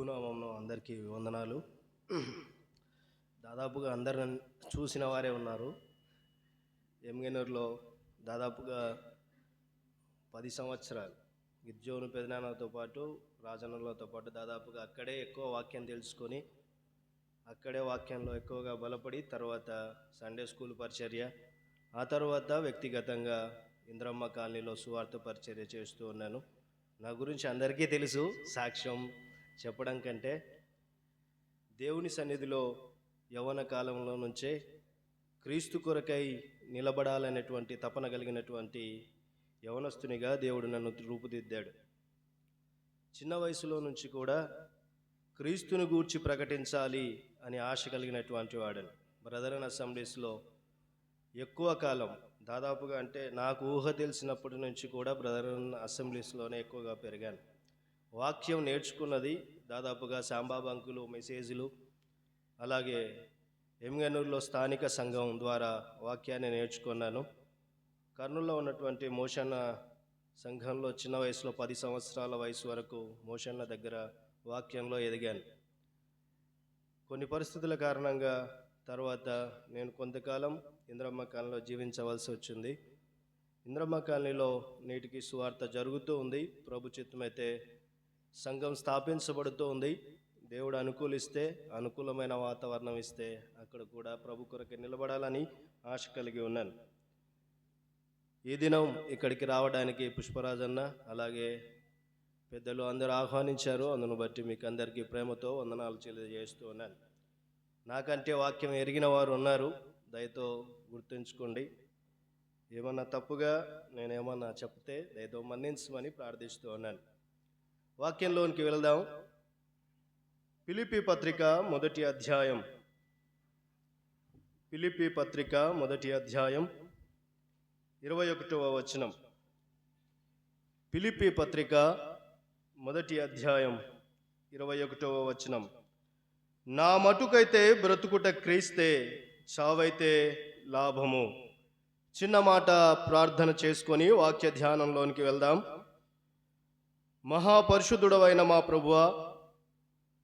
ప్రభునామంలో అందరికీ వందనాలు. దాదాపుగా అందరు చూసిన వారే ఉన్నారు. ఎమ్గనూరులో దాదాపుగా 10 సంవత్సరాలు గిర్జోను పెదనాన్నతో పాటు రాజన్నలతో పాటు దాదాపుగా అక్కడే ఎక్కువ వాక్యం తెలుసుకొని అక్కడే వాక్యంలో ఎక్కువగా బలపడి తర్వాత సండే స్కూల్ పరిచర్య, ఆ తర్వాత వ్యక్తిగతంగా ఇంద్రమ్మ కాలనీలో సువార్త పరిచర్య చేస్తూ ఉన్నాను. నా గురించి అందరికీ తెలుసు. సాక్ష్యం చెప్పడం కంటే దేవుని సన్నిధిలో యవ్వన కాలంలో నుంచే క్రీస్తు కొరకై నిలబడాలనేటువంటి తపన కలిగినటువంటి యవనస్తునిగా దేవుడు నన్ను రూపుదిద్దాడు. చిన్న వయసులో నుంచి కూడా క్రీస్తుని గూర్చి ప్రకటించాలి అని ఆశ కలిగినటువంటి వాడని బ్రదరన్ అసెంబ్లీస్లో ఎక్కువ కాలం, దాదాపుగా అంటే నాకు ఊహ తెలిసినప్పటి నుంచి కూడా బ్రదరన్ అసెంబ్లీస్లోనే ఎక్కువగా పెరిగాను. వాక్యం నేర్చుకున్నది దాదాపుగా శాంబాబు అంకులు మెసేజ్లు, అలాగే ఎమ్గనూరులో స్థానిక సంఘం ద్వారా వాక్యాన్ని నేర్చుకున్నాను. కర్నూలులో ఉన్నటువంటి మోషన్న సంఘంలో చిన్న వయసులో 10 సంవత్సరాల వయసు వరకు మోషన్న దగ్గర వాక్యంలో ఎదిగాను. కొన్ని పరిస్థితుల కారణంగా తర్వాత నేను కొంతకాలం ఇంద్రమ్మ కాలనీలో జీవించవలసి వచ్చింది. ఇంద్రమ్మ కాలనీలో నేటికి సువార్త జరుగుతూ ఉంది. ప్రభు చిత్తమైతే సంఘం స్థాపించబడుతూ ఉంది. దేవుడు అనుకూలిస్తే, అనుకూలమైన వాతావరణం ఇస్తే అక్కడ కూడా ప్రభు కొరకు నిలబడాలని ఆశ కలిగి ఉన్నాను. ఈ దినం ఇక్కడికి రావడానికి పుష్పరాజన్న అలాగే పెద్దలు అందరూ ఆహ్వానించారు. అందును బట్టి మీకు అందరికీ ప్రేమతో వందనాలు తెలియజేస్తూ ఉన్నాను. నాకంటే వాక్యం ఎరిగిన వారు ఉన్నారు, దయతో గుర్తుంచుకోండి. ఏమన్నా తప్పుగా నేనేమన్నా చెప్తే దయతో మన్నించమని ప్రార్థిస్తూ ఉన్నాను. వాక్యంలోనికి వెళదాం. ఫిలిప్పీ పత్రిక మొదటి అధ్యాయం 21వ వచనం. ఫిలిప్పీ పత్రిక మొదటి అధ్యాయం 21వ వచనం. నా మటుకైతే బ్రతుకుట క్రీస్తే, చావైతే లాభము. చిన్న మాట ప్రార్థన చేసుకొని వాక్య ధ్యానంలోనికి వెళ్దాం. మహాపరిశుద్ధుడవైన మా ప్రభువా,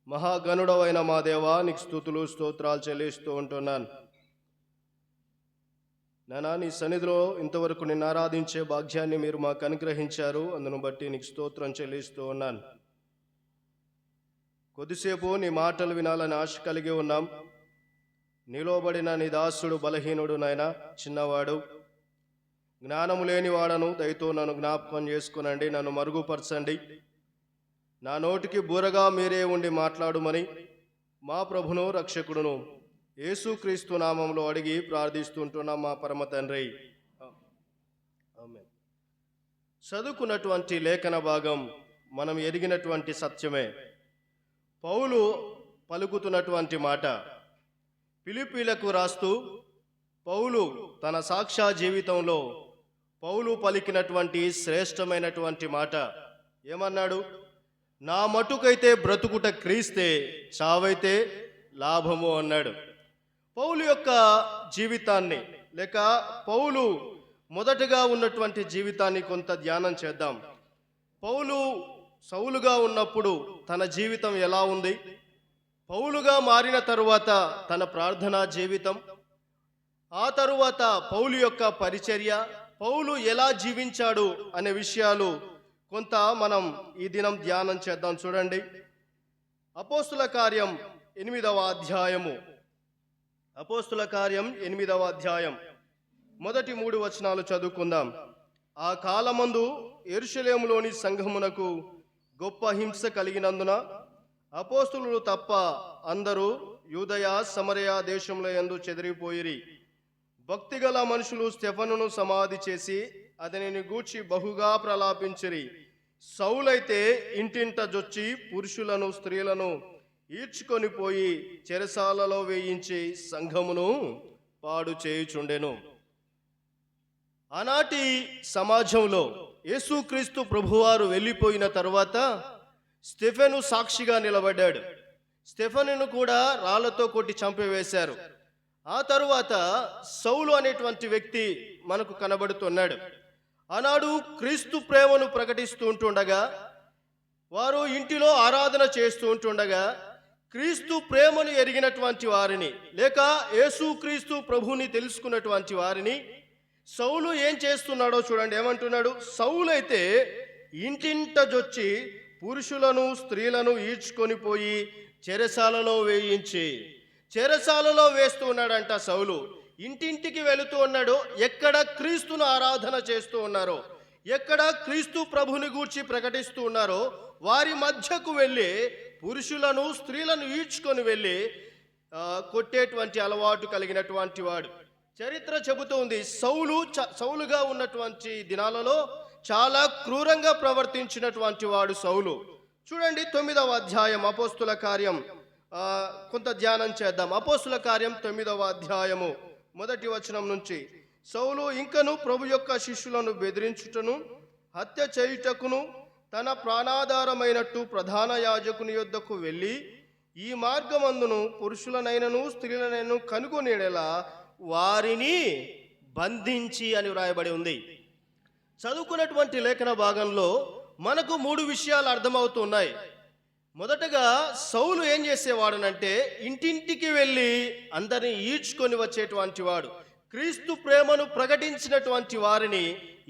మహాగణుడవైన మా దేవా, నీకు స్తుతులు స్తోత్రాలు చెల్లిస్తూ ఉంటున్నాను. నానా, నీ సన్నిధిలో ఇంతవరకు నిన్ను ఆరాధించే భాగ్యాన్ని మీరు మాకు అనుగ్రహించారు. అందును బట్టి నీకు స్తోత్రం చెల్లిస్తూ ఉన్నాను. కొద్దిసేపు నీ మాటలు వినాలని ఆశ కలిగి ఉన్నాం. నిలవబడిన నీ దాసుడు బలహీనుడు, నాయన చిన్నవాడు, జ్ఞానము లేనివాడను. దయతో నన్ను జ్ఞాపకం చేసుకునండి, నన్ను మరుగుపరచండి. నా నోటికి బూరగా మీరే ఉండి మాట్లాడుమని మా ప్రభును రక్షకుడును యేసుక్రీస్తు నామంలో అడిగి ప్రార్థిస్తుంటున్నాం మా పరమ తండ్రి, ఆమేన్. చదువుకున్నటువంటి లేఖన భాగం మనం ఎరిగినటువంటి సత్యమే. పౌలు పలుకుతున్నటువంటి మాట ఫిలిప్పీలకు రాస్తూ పౌలు తన సాక్షా జీవితంలో పౌలు పలికినటువంటి శ్రేష్టమైనటువంటి మాట ఏమన్నాడు? నా మటుకైతే బ్రతుకుట క్రీస్తే, చావైతే లాభము అన్నాడు. పౌలు యొక్క జీవితాన్ని లేక పౌలు మొదటగా ఉన్నటువంటి జీవితాన్ని కొంత ధ్యానం చేద్దాం. పౌలు సౌలుగా ఉన్నప్పుడు తన జీవితం ఎలా ఉంది, పౌలుగా మారిన తరువాత తన ప్రార్థనా జీవితం, ఆ తరువాత పౌలు యొక్క పరిచర్య, పౌలు ఎలా జీవించాడు అనే విషయాలు కొంత మనం ఈ దినం ధ్యానం చేద్దాం. చూడండి, అపోస్తుల కార్యం 8వ అధ్యాయము. అపోస్తుల కార్యం 8వ అధ్యాయం మొదటి 3 వచనాలు చదువుకుందాం. ఆ కాలమందు యెరూషలేములోని సంఘమునకు గొప్ప హింస కలిగినందున అపోస్తులు తప్ప అందరూ యూదయ సమరయ దేశంలో యందు చెదిరిపోయిరి. భక్తిగల మనుషులు స్టెఫనును సమాధి చేసి అతనిని గూర్చి బహుగా ప్రలాపించిరి. సౌలైతే ఇంటింట జొచ్చి పురుషులను స్త్రీలను ఈడ్చుకొని పోయి చెరసాలలో వేయించి సంఘమును పాడు చేయుచుండెను. ఆనాటి సమాజంలో యేసుక్రీస్తు ప్రభువారు వెళ్ళిపోయిన తర్వాత స్టెఫెను సాక్షిగా నిలబడ్డాడు. స్టెఫెనును కూడా రాళ్లతో కొట్టి చంపివేశారు. ఆ తరువాత సౌలు అనేటువంటి వ్యక్తి మనకు కనబడుతున్నాడు. ఆనాడు క్రీస్తు ప్రేమను ప్రకటిస్తూ ఉంటుండగా వారు ఇంటిలో ఆరాధన చేస్తూ ఉంటుండగా క్రీస్తు ప్రేమను ఎరిగినటువంటి వారిని, లేక యేసు క్రీస్తు ప్రభుని తెలుసుకున్నటువంటి వారిని సౌలు ఏం చేస్తున్నాడో చూడండి. ఏమంటున్నాడు? సౌలు అయితే ఇంటింటజొచ్చి పురుషులను స్త్రీలను ఈడ్చుకొని పోయి చెరసాలలో వేస్తూ ఉన్నాడంట. సౌలు ఇంటింటికి వెళుతూ ఉన్నాడు. ఎక్కడ క్రీస్తును ఆరాధన చేస్తూ ఉన్నారో, ఎక్కడ క్రీస్తు ప్రభుని గూర్చి ప్రకటిస్తూ ఉన్నారో వారి మధ్యకు వెళ్ళి పురుషులను స్త్రీలను ఈడ్చుకొని వెళ్ళి కొట్టేటువంటి అలవాటు కలిగినటువంటి వాడు. చరిత్ర చెబుతోంది సౌలుగా ఉన్నటువంటి దినాలలో చాలా క్రూరంగా ప్రవర్తించినటువంటి వాడు సౌలు. చూడండి 9వ అధ్యాయం అపోస్తుల కార్యం, కొంత ధ్యానం చేద్దాం. అపోస్తుల కార్యం 9వ అధ్యాయము 1వ వచనం నుంచి. సౌలు ఇంకను ప్రభు యొక్క శిష్యులను బెదిరించుటను హత్య చేయుటకును తన ప్రాణాధారమైనట్టు ప్రధాన యాజకుని యొద్దకు వెళ్ళి ఈ మార్గమందును పురుషులనైనను స్త్రీలనైనను కనుగొనేలా వారిని బంధించి అని వ్రాయబడి ఉంది. చదువుకున్నటువంటి లేఖన భాగంలో మనకు 3 విషయాలు అర్థమవుతున్నాయి. మొదటగా సౌలు ఏం చేసేవాడనంటే ఇంటింటికి వెళ్ళి అందరినీ ఈడ్చుకొని వచ్చేటువంటి వాడు. క్రీస్తు ప్రేమను ప్రకటించినటువంటి వారిని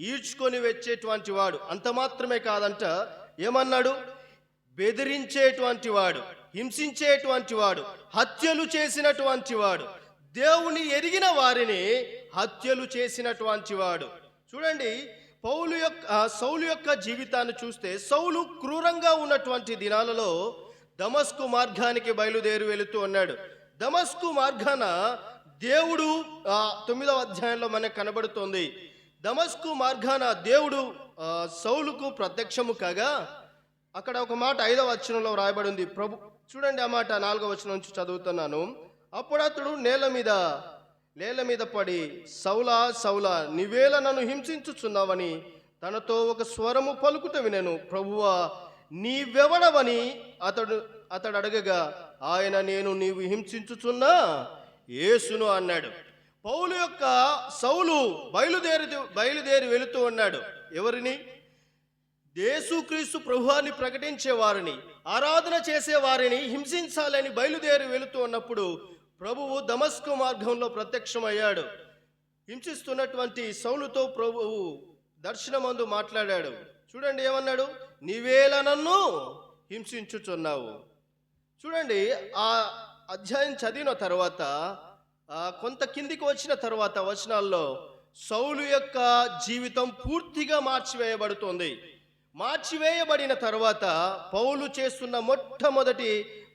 ఈడ్చుకొని వచ్చేటువంటి వాడు. అంత మాత్రమే కాదంట, ఏమన్నాడు? బెదిరించేటువంటి వాడు, హింసించేటువంటి వాడు, హత్యలు చేసినటువంటి వాడు, దేవుని ఎరిగిన వారిని హత్యలు చేసినటువంటి వాడు. చూడండి సౌలు యొక్క జీవితాన్ని చూస్తే సౌలు క్రూరంగా ఉన్నటువంటి దినాలలో దమస్కు మార్గానికి బయలుదేరి వెళుతూ ఉన్నాడు. దమస్కు మార్గాన దేవుడు 9వ అధ్యాయంలో మనకు కనబడుతోంది. దమస్కు మార్గాన దేవుడు సౌలుకు ప్రత్యక్షము కాగా అక్కడ ఒక మాట 5వ వచనంలో రాయబడి ఉంది. చూడండి ఆ మాట 4వ వచనం నుంచి చదువుతున్నాను. అప్పుడు అతడు నేల మీద పడి సౌలా సౌలా నీవేళ నన్ను హింసించుచున్నావని తనతో ఒక స్వరము పలుకుట వినెను. ప్రభువా నీవెవడవని అతడు అడగగా ఆయన నేను నీవు హింసించుచున్నా యేసును అన్నాడు. సౌలు బయలుదేరి వెళుతూ ఉన్నాడు. ఎవరిని? యేసుక్రీస్తు ప్రభువాన్ని ప్రకటించే వారిని, ఆరాధన చేసే వారిని హింసించాలని బయలుదేరి వెళుతూ ఉన్నప్పుడు ప్రభువు దమస్కు మార్గంలో ప్రత్యక్షమయ్యాడు. హింసిస్తున్నటువంటి సౌలుతో ప్రభువు దర్శనమందు మాట్లాడాడు. చూడండి ఏమన్నాడు? నీవేళ నన్ను హింసించుచున్నావు. చూడండి ఆ అధ్యాయం చదివిన తర్వాత కొంత కిందికి వచ్చిన తర్వాత వచనాల్లో సౌలు యొక్క జీవితం పూర్తిగా మార్చివేయబడుతోంది. మార్చివేయబడిన తర్వాత పౌలు చేస్తున్న మొట్టమొదటి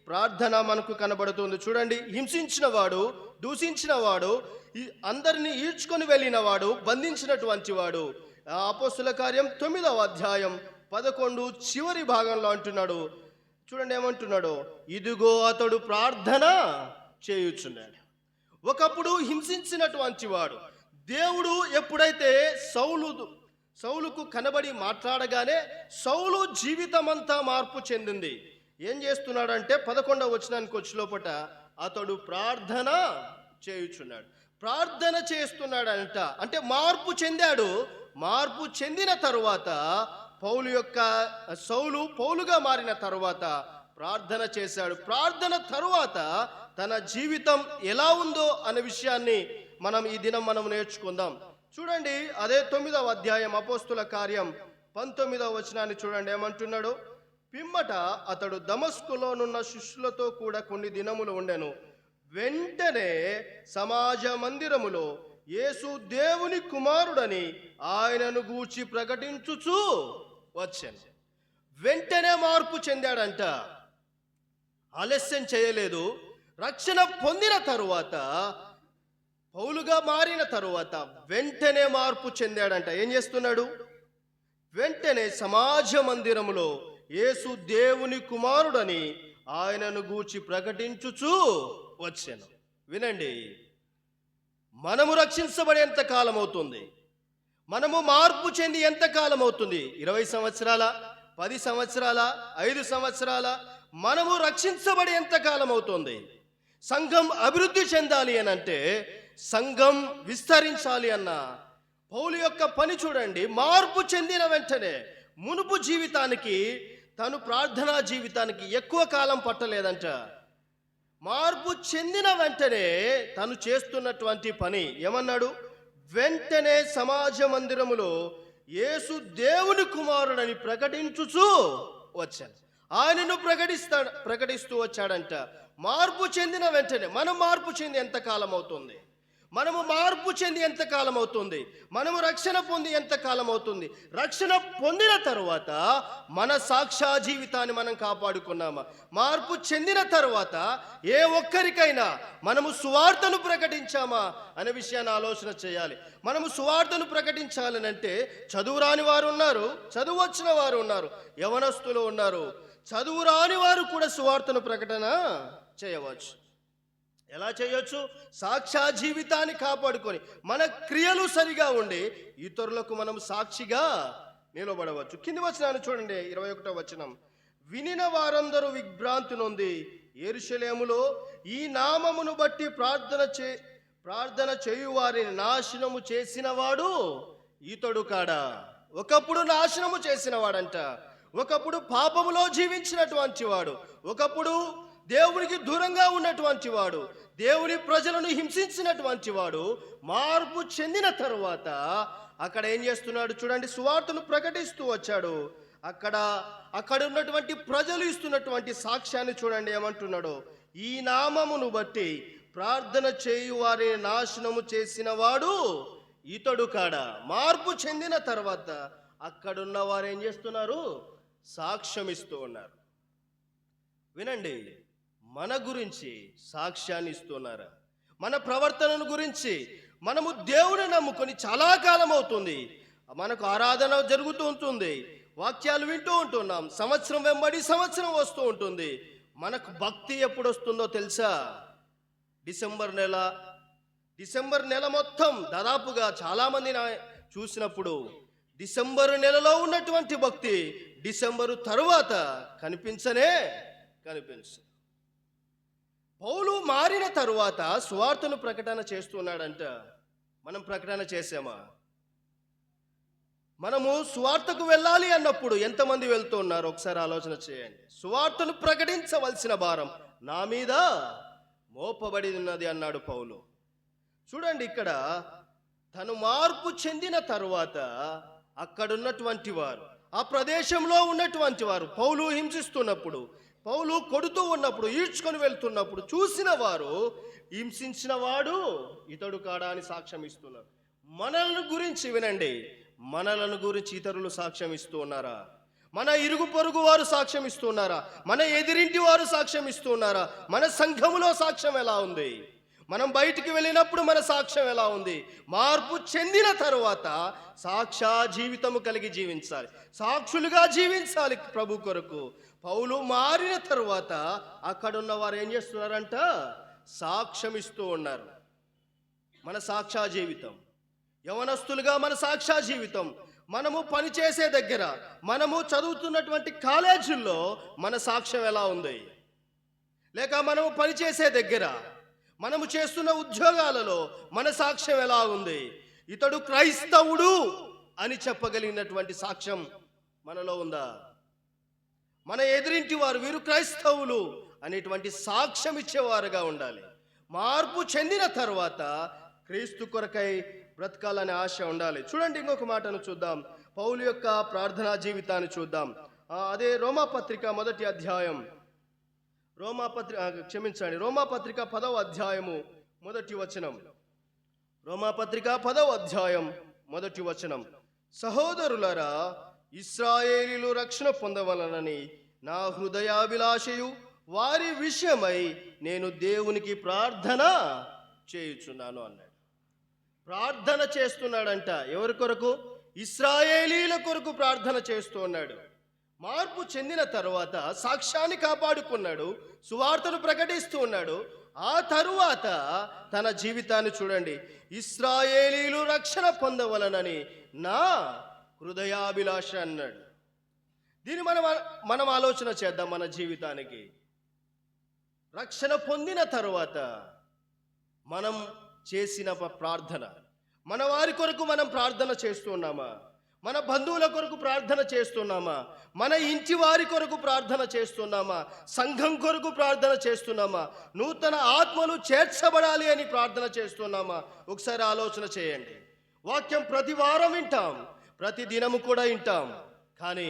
ప్రార్థన మనకు కనబడుతుంది. చూడండి, హింసించిన వాడు, దూషించిన వాడు, అందరినీ ఈడ్చుకొని వెళ్ళిన వాడు, బంధించినటువంటి వాడు. అపోస్తుల కార్యం 9వ అధ్యాయం 11 చివరి భాగంలో అంటున్నాడు. చూడండి ఏమంటున్నాడు? ఇదిగో అతడు ప్రార్థన చేయుచున్నాడు. ఒకప్పుడు హింసించినటువంటి వాడు దేవుడు ఎప్పుడైతే సౌలుకు కనబడి మాట్లాడగానే సౌలు జీవితమంతా మార్పు చెందింది. ఏం చేస్తున్నాడంటే 11వ వచనానికి వచ్చి లోపట అతడు ప్రార్థన చేయుచున్నాడు. ప్రార్థన చేస్తున్నాడంట, అంటే మార్పు చెందాడు. మార్పు చెందిన తరువాత సౌలు పౌలుగా మారిన తరువాత ప్రార్థన చేశాడు. ప్రార్థన తరువాత తన జీవితం ఎలా ఉందో అనే విషయాన్ని ఈ దినం మనం నేర్చుకుందాం. చూడండి అదే 9వ అధ్యాయం అపోస్తుల కార్యం 19వ వచనాన్ని చూడండి ఏమంటున్నాడు? పిమ్మట అతడు దమస్కులోనున్న శిష్యులతో కూడా కొన్ని దినములు ఉండెను. వెంటనే సమాజ మందిరములో యేసు దేవుని కుమారుడని ఆయనను గూర్చి ప్రకటించుచు వచ్చాను. వెంటనే మార్పు చెందాడంట, ఆలస్యం చేయలేదు. రక్షణ పొందిన తరువాత, పౌలుగా మారిన తరువాత వెంటనే మార్పు చెందాడంట. ఏం చేస్తున్నాడు? వెంటనే సమాజ మందిరములో యేసు దేవుని కుమారుడని ఆయనను గూర్చి ప్రకటించుచు వచ్చాను. వినండి, మనము రక్షించబడి ఎంత కాలం అవుతుంది? మనము మార్పు చెంది ఎంత కాలం అవుతుంది? 20 సంవత్సరాల, 10 సంవత్సరాల, 5 సంవత్సరాల? మనము రక్షించబడి ఎంత కాలం అవుతుంది? సంఘం అభివృద్ధి చెందాలి అని అంటే, సంఘం విస్తరించాలి అన్న పౌలు యొక్క పని చూడండి. మార్పు చెందిన వెంటనే మునుపు జీవితానికి తను ప్రార్థనా జీవితానికి ఎక్కువ కాలం పట్టలేదంట. మార్పు చెందిన వెంటనే తను చేస్తున్నటువంటి పని ఏమన్నాడు? వెంటనే సమాజ మందిరములో యేసు దేవుని కుమారుడని ప్రకటించుచూ వచ్చాడు. ఆయనను ప్రకటిస్తూ వచ్చాడంట. మార్పు చెందిన వెంటనే. మనం మార్పు చెంది ఎంతకాలం అవుతుంది? మనము మార్పు చెంది ఎంతకాలం అవుతుంది? మనము రక్షణ పొంది ఎంతకాలం అవుతుంది? రక్షణ పొందిన తరువాత మన సాక్ష్య జీవితాన్ని మనం కాపాడుకున్నామా? మార్పు చెందిన తరువాత ఏ ఒక్కరికైనా మనము సువార్తను ప్రకటించామా అనే విషయాన్ని ఆలోచన చేయాలి. మనము సువార్తను ప్రకటించాలనంటే చదువు రాని వారు ఉన్నారు, చదువు వచ్చిన వారు ఉన్నారు, యవనస్తులు ఉన్నారు. చదువు రాని వారు కూడా సువార్తను ప్రకటన చేయవచ్చు. ఎలా చేయొచ్చు? సాక్ష్య జీవితాన్ని కాపాడుకొని మన క్రియలు సరిగా ఉండి ఇతరులకు మనం సాక్షిగా నిలబడవచ్చు. కింది వచనాన్ని చూడండి, 21వ వచనం. వినిన వారందరూ విభ్రాంతి నొంది యెరూషలేములో ఈ నామమును బట్టి ప్రార్థన చేయు వారిని నాశనము చేసిన వాడు ఇతడు కాడా? ఒకప్పుడు నాశనము చేసిన వాడంట, ఒకప్పుడు పాపములో జీవించినటువంటి వాడు, ఒకప్పుడు దేవునికి దూరంగా ఉన్నటువంటి వాడు, దేవుని ప్రజలను హింసించినటువంటి వాడు మార్పు చెందిన తరువాత అక్కడ ఏం చేస్తున్నాడు చూడండి, సువార్తను ప్రకటిస్తూ వచ్చాడు. అక్కడ ఉన్నటువంటి ప్రజలు ఇస్తున్నటువంటి సాక్ష్యాన్ని చూడండి ఏమంటున్నాడు. ఈ నామమును బట్టి ప్రార్థన చేయు వారిని నాశనము చేసిన వాడు ఇతడు కాడా? మార్పు చెందిన తర్వాత అక్కడున్న వారు ఏం చేస్తున్నారు? సాక్ష్యం ఇస్తూ ఉన్నారు. వినండి, మన గురించి సాక్ష్యాన్ని ఇస్తున్నారా? మన ప్రవర్తనను గురించి. మనము దేవుని నమ్ముకొని చాలా కాలం అవుతుంది, మనకు ఆరాధన జరుగుతూ ఉంటుంది, వాక్యాలు వింటూ ఉంటున్నాం, సంవత్సరం వెంబడి సంవత్సరం వస్తూ ఉంటుంది. మనకు భక్తి ఎప్పుడు వస్తుందో తెలుసా? డిసెంబర్ నెల మొత్తం దాదాపుగా చాలామంది చూసినప్పుడు డిసెంబర్ నెలలో ఉన్నటువంటి భక్తి డిసెంబరు తరువాత కనిపించు. పౌలు మారిన తరువాత సువార్తను ప్రకటన చేస్తున్నాడంట. మనం ప్రకటన చేసామా? మనము సువార్తకు వెళ్ళాలి అన్నప్పుడు ఎంతమంది వెళ్తున్నారు ఒకసారి ఆలోచన చేయండి. సువార్తను ప్రకటించవలసిన భారం నా మీద మోపబడి ఉన్నది అన్నాడు పౌలు. చూడండి, ఇక్కడ తను మార్పు చెందిన తరువాత అక్కడున్నటువంటి వారు, ఆ ప్రదేశంలో ఉన్నటువంటి వారు పౌలు హింసిస్తున్నప్పుడు, పౌలు కొడుతూ ఉన్నప్పుడు, ఈడ్చుకొని వెళ్తున్నప్పుడు చూసిన వారు హింసించిన వాడు ఇతడు కాడా అని సాక్ష్యం ఇస్తున్నారు. మనలను గురించి వినండి, మనలను గురించి ఇతరులు సాక్ష్యం ఇస్తూ ఉన్నారా? మన ఇరుగు పొరుగు వారు సాక్ష్యం ఇస్తున్నారా? మన ఎదిరింటి వారు సాక్ష్యం ఇస్తున్నారా? మన సంఘములో సాక్ష్యం ఎలా ఉంది? మనం బయటికి వెళ్ళినప్పుడు మన సాక్ష్యం ఎలా ఉంది? మార్పు చెందిన తరువాత సాక్ష్య జీవితము కలిగి జీవించాలి, సాక్షులుగా జీవించాలి ప్రభు కొరకు. పౌలు మారిన తరువాత అక్కడున్న వారు ఏం చేస్తున్నారంట? సాక్ష్యం ఇస్తూ ఉన్నారు. మన సాక్ష్య జీవితం, యవనస్తులుగా మన సాక్ష్య జీవితం, మనము పనిచేసే దగ్గర, మనము చదువుతున్నటువంటి కాలేజీల్లో మన సాక్ష్యం ఎలా ఉంది? లేక మనము పనిచేసే దగ్గర, మనము చేస్తున్న ఉద్యోగాలలో మన సాక్ష్యం ఎలా ఉంది? ఇతడు క్రైస్తవుడు అని చెప్పగలిగినటువంటి సాక్ష్యం మనలో ఉందా? మన ఎదురింటి వారు వీరు క్రైస్తవులు అనేటువంటి సాక్ష్యం ఇచ్చేవారుగా ఉండాలి. మార్పు చెందిన తర్వాత క్రీస్తు కొరకై బ్రతకాలనే ఆశ ఉండాలి. చూడండి, ఇంకొక మాటను చూద్దాం. పౌలు యొక్క ప్రార్థనా జీవితాన్ని చూద్దాం. అదే రోమాపత్రిక 1వ అధ్యాయం, రోమాపత్రిక 10వ అధ్యాయము 1వ వచనం. రోమాపత్రిక 10వ అధ్యాయం 1వ వచనం. సహోదరులారా, ఇశ్రాయేలీయులు రక్షణ పొందవలనని నా హృదయాభిలాషయు వారి విషయమై నేను దేవునికి ప్రార్థన చేయుచున్నాను అన్నాడు. ప్రార్థన చేస్తున్నాడంట. ఎవరి కొరకు? ఇశ్రాయేలీయుల కొరకు ప్రార్థన చేస్తూ ఉన్నాడు. మార్పు చెందిన తర్వాత సాక్ష్యాన్ని కాపాడుకున్నాడు, సువార్తను ప్రకటిస్తూ ఉన్నాడు. ఆ తరువాత తన జీవితాన్ని చూడండి. ఇశ్రాయేలీయులు రక్షణ పొందవలనని నా హృదయాభిలాష అన్నాడు. దీన్ని మనం ఆలోచన చేద్దాం. మన జీవితానికి రక్షణ పొందిన తరువాత మనం చేసిన ప్రార్థన, మన వారి కొరకు మనం ప్రార్థన చేస్తున్నామా? మన బంధువుల కొరకు ప్రార్థన చేస్తున్నామా? మన ఇంటి వారి కొరకు ప్రార్థన చేస్తున్నామా? సంఘం కొరకు ప్రార్థన చేస్తున్నామా? నూతన ఆత్మలు చేర్చబడాలి అని ప్రార్థన చేస్తున్నామా? ఒకసారి ఆలోచన చేయండి. వాక్యం ప్రతి వారం వింటాం, ప్రతి దినము కూడా వింటాం, కానీ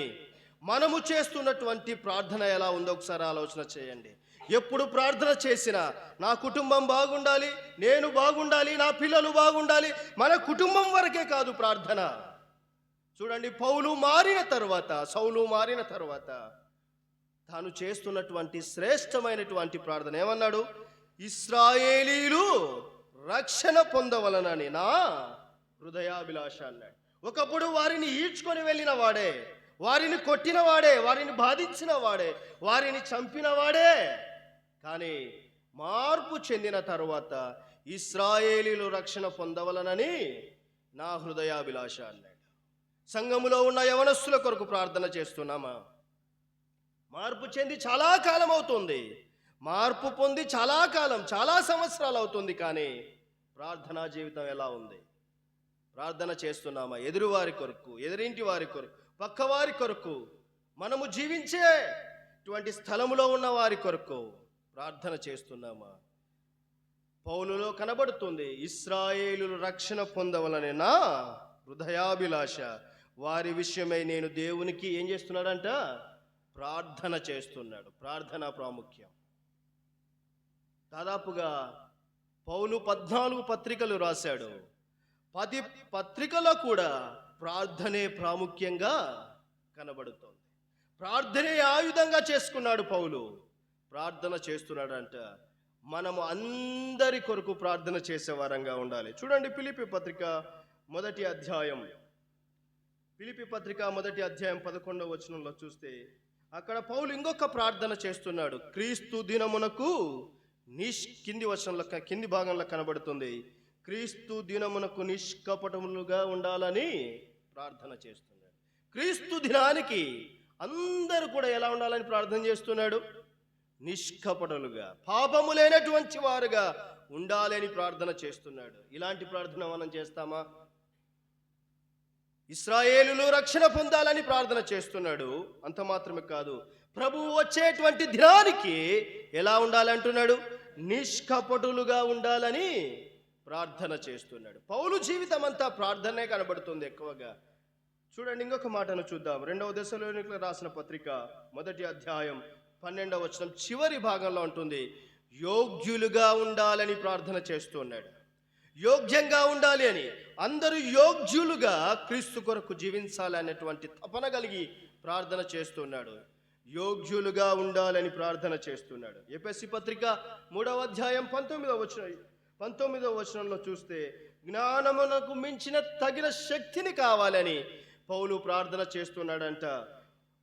మనము చేస్తున్నటువంటి ప్రార్థన ఎలా ఉందో ఒకసారి ఆలోచన చేయండి. ఎప్పుడు ప్రార్థన చేసినా నా కుటుంబం బాగుండాలి, నేను బాగుండాలి, నా పిల్లలు బాగుండాలి, మన కుటుంబం వరకే కాదు ప్రార్థన. చూడండి, సౌలు మారిన తర్వాత తాను చేస్తున్నటువంటి శ్రేష్టమైనటువంటి ప్రార్థన ఏమన్నాడు? ఇశ్రాయేలీలు రక్షణ పొందవలనని నా హృదయాభిలాష అన్నాడు. ఒకప్పుడు వారిని ఈడ్చుకొని వెళ్ళిన వాడే, వారిని కొట్టిన వాడే, వారిని బాధించిన వాడే, వారిని చంపిన వాడే, కానీ మార్పు చెందిన తరువాత ఇశ్రాయేలీలు రక్షణ పొందవలనని నా హృదయాభిలాష అన్నాడు. సంఘములో ఉన్న యవనస్తుల కొరకు ప్రార్థన చేస్తున్నామా? మార్పు చెంది చాలా కాలం అవుతుంది, మార్పు పొంది చాలా కాలం, చాలా సంవత్సరాలు అవుతుంది, కానీ ప్రార్థనా జీవితం ఎలా ఉంది? ప్రార్థన చేస్తున్నామా? ఎదురువారి కొరకు, ఎదురింటి వారి కొరకు, పక్కవారి కొరకు, మనము జీవించేటువంటి స్థలములో ఉన్న వారి కొరకు ప్రార్థన చేస్తున్నామా? పౌలులో కనబడుతుంది, ఇశ్రాయేలులు రక్షణ పొందవలనే నా హృదయాభిలాష. వారి విషయమై నేను దేవునికి ఏం చేస్తున్నాడంట? ప్రార్థన చేస్తున్నాడు. ప్రార్థన ప్రాముఖ్యం. దాదాపుగా పౌలు 14 పత్రికలు రాశాడు. 10 పత్రికలో కూడా ప్రార్థనే ప్రాముఖ్యంగా కనబడుతోంది. ప్రార్థనే ఆయుధంగా చేసుకున్నాడు పౌలు. ప్రార్థన చేస్తున్నాడంట. మనము అందరి కొరకు ప్రార్థన చేసే వారంగా ఉండాలి. చూడండి, ఫిలిప్పీ పత్రిక మొదటి అధ్యాయం 11వ వచనంలో చూస్తే అక్కడ పౌలు ఇంకొక ప్రార్థన చేస్తున్నాడు. క్రీస్తు దినమునకు కింది భాగంలో కనబడుతుంది, క్రీస్తు దినమునకు నిష్కపటములుగా ఉండాలని ప్రార్థన చేస్తున్నాడు. క్రీస్తు దినానికి అందరూ కూడా ఎలా ఉండాలని ప్రార్థన చేస్తున్నాడు? నిష్కపటలుగా, పాపము లేనటువంటి వారుగా ఉండాలని ప్రార్థన చేస్తున్నాడు. ఇలాంటి ప్రార్థన మనం చేస్తామా? ఇశ్రాయేలులు రక్షణ పొందాలని ప్రార్థన చేస్తున్నాడు. అంత మాత్రమే కాదు, ప్రభువు వచ్చేటువంటి దినానికి ఎలా ఉండాలంటున్నాడు? నిష్కపటులుగా ఉండాలని ప్రార్థన చేస్తున్నాడు. పౌలు జీవితం అంతా ప్రార్థనే కనబడుతుంది ఎక్కువగా. చూడండి, ఇంకొక మాటను చూద్దాం. 2వ దశలోనికలకు రాసిన పత్రిక 1వ అధ్యాయం 12వ వచనం చివరి భాగంలో ఉంటుంది, యోగ్యులుగా ఉండాలని ప్రార్థన చేస్తున్నాడు. యోగ్యంగా ఉండాలి అని, అందరూ యోగ్యులుగా క్రీస్తు కొరకు జీవించాలి అనేటువంటి తపన కలిగి ప్రార్థన చేస్తున్నాడు. యోగ్యులుగా ఉండాలని ప్రార్థన చేస్తున్నాడు. ఎఫెసీ పత్రిక 3వ అధ్యాయం 19వ వచనంలో చూస్తే జ్ఞానమునకు మించిన తగిన శక్తిని కావాలని పౌలు ప్రార్థన చేస్తున్నాడంట.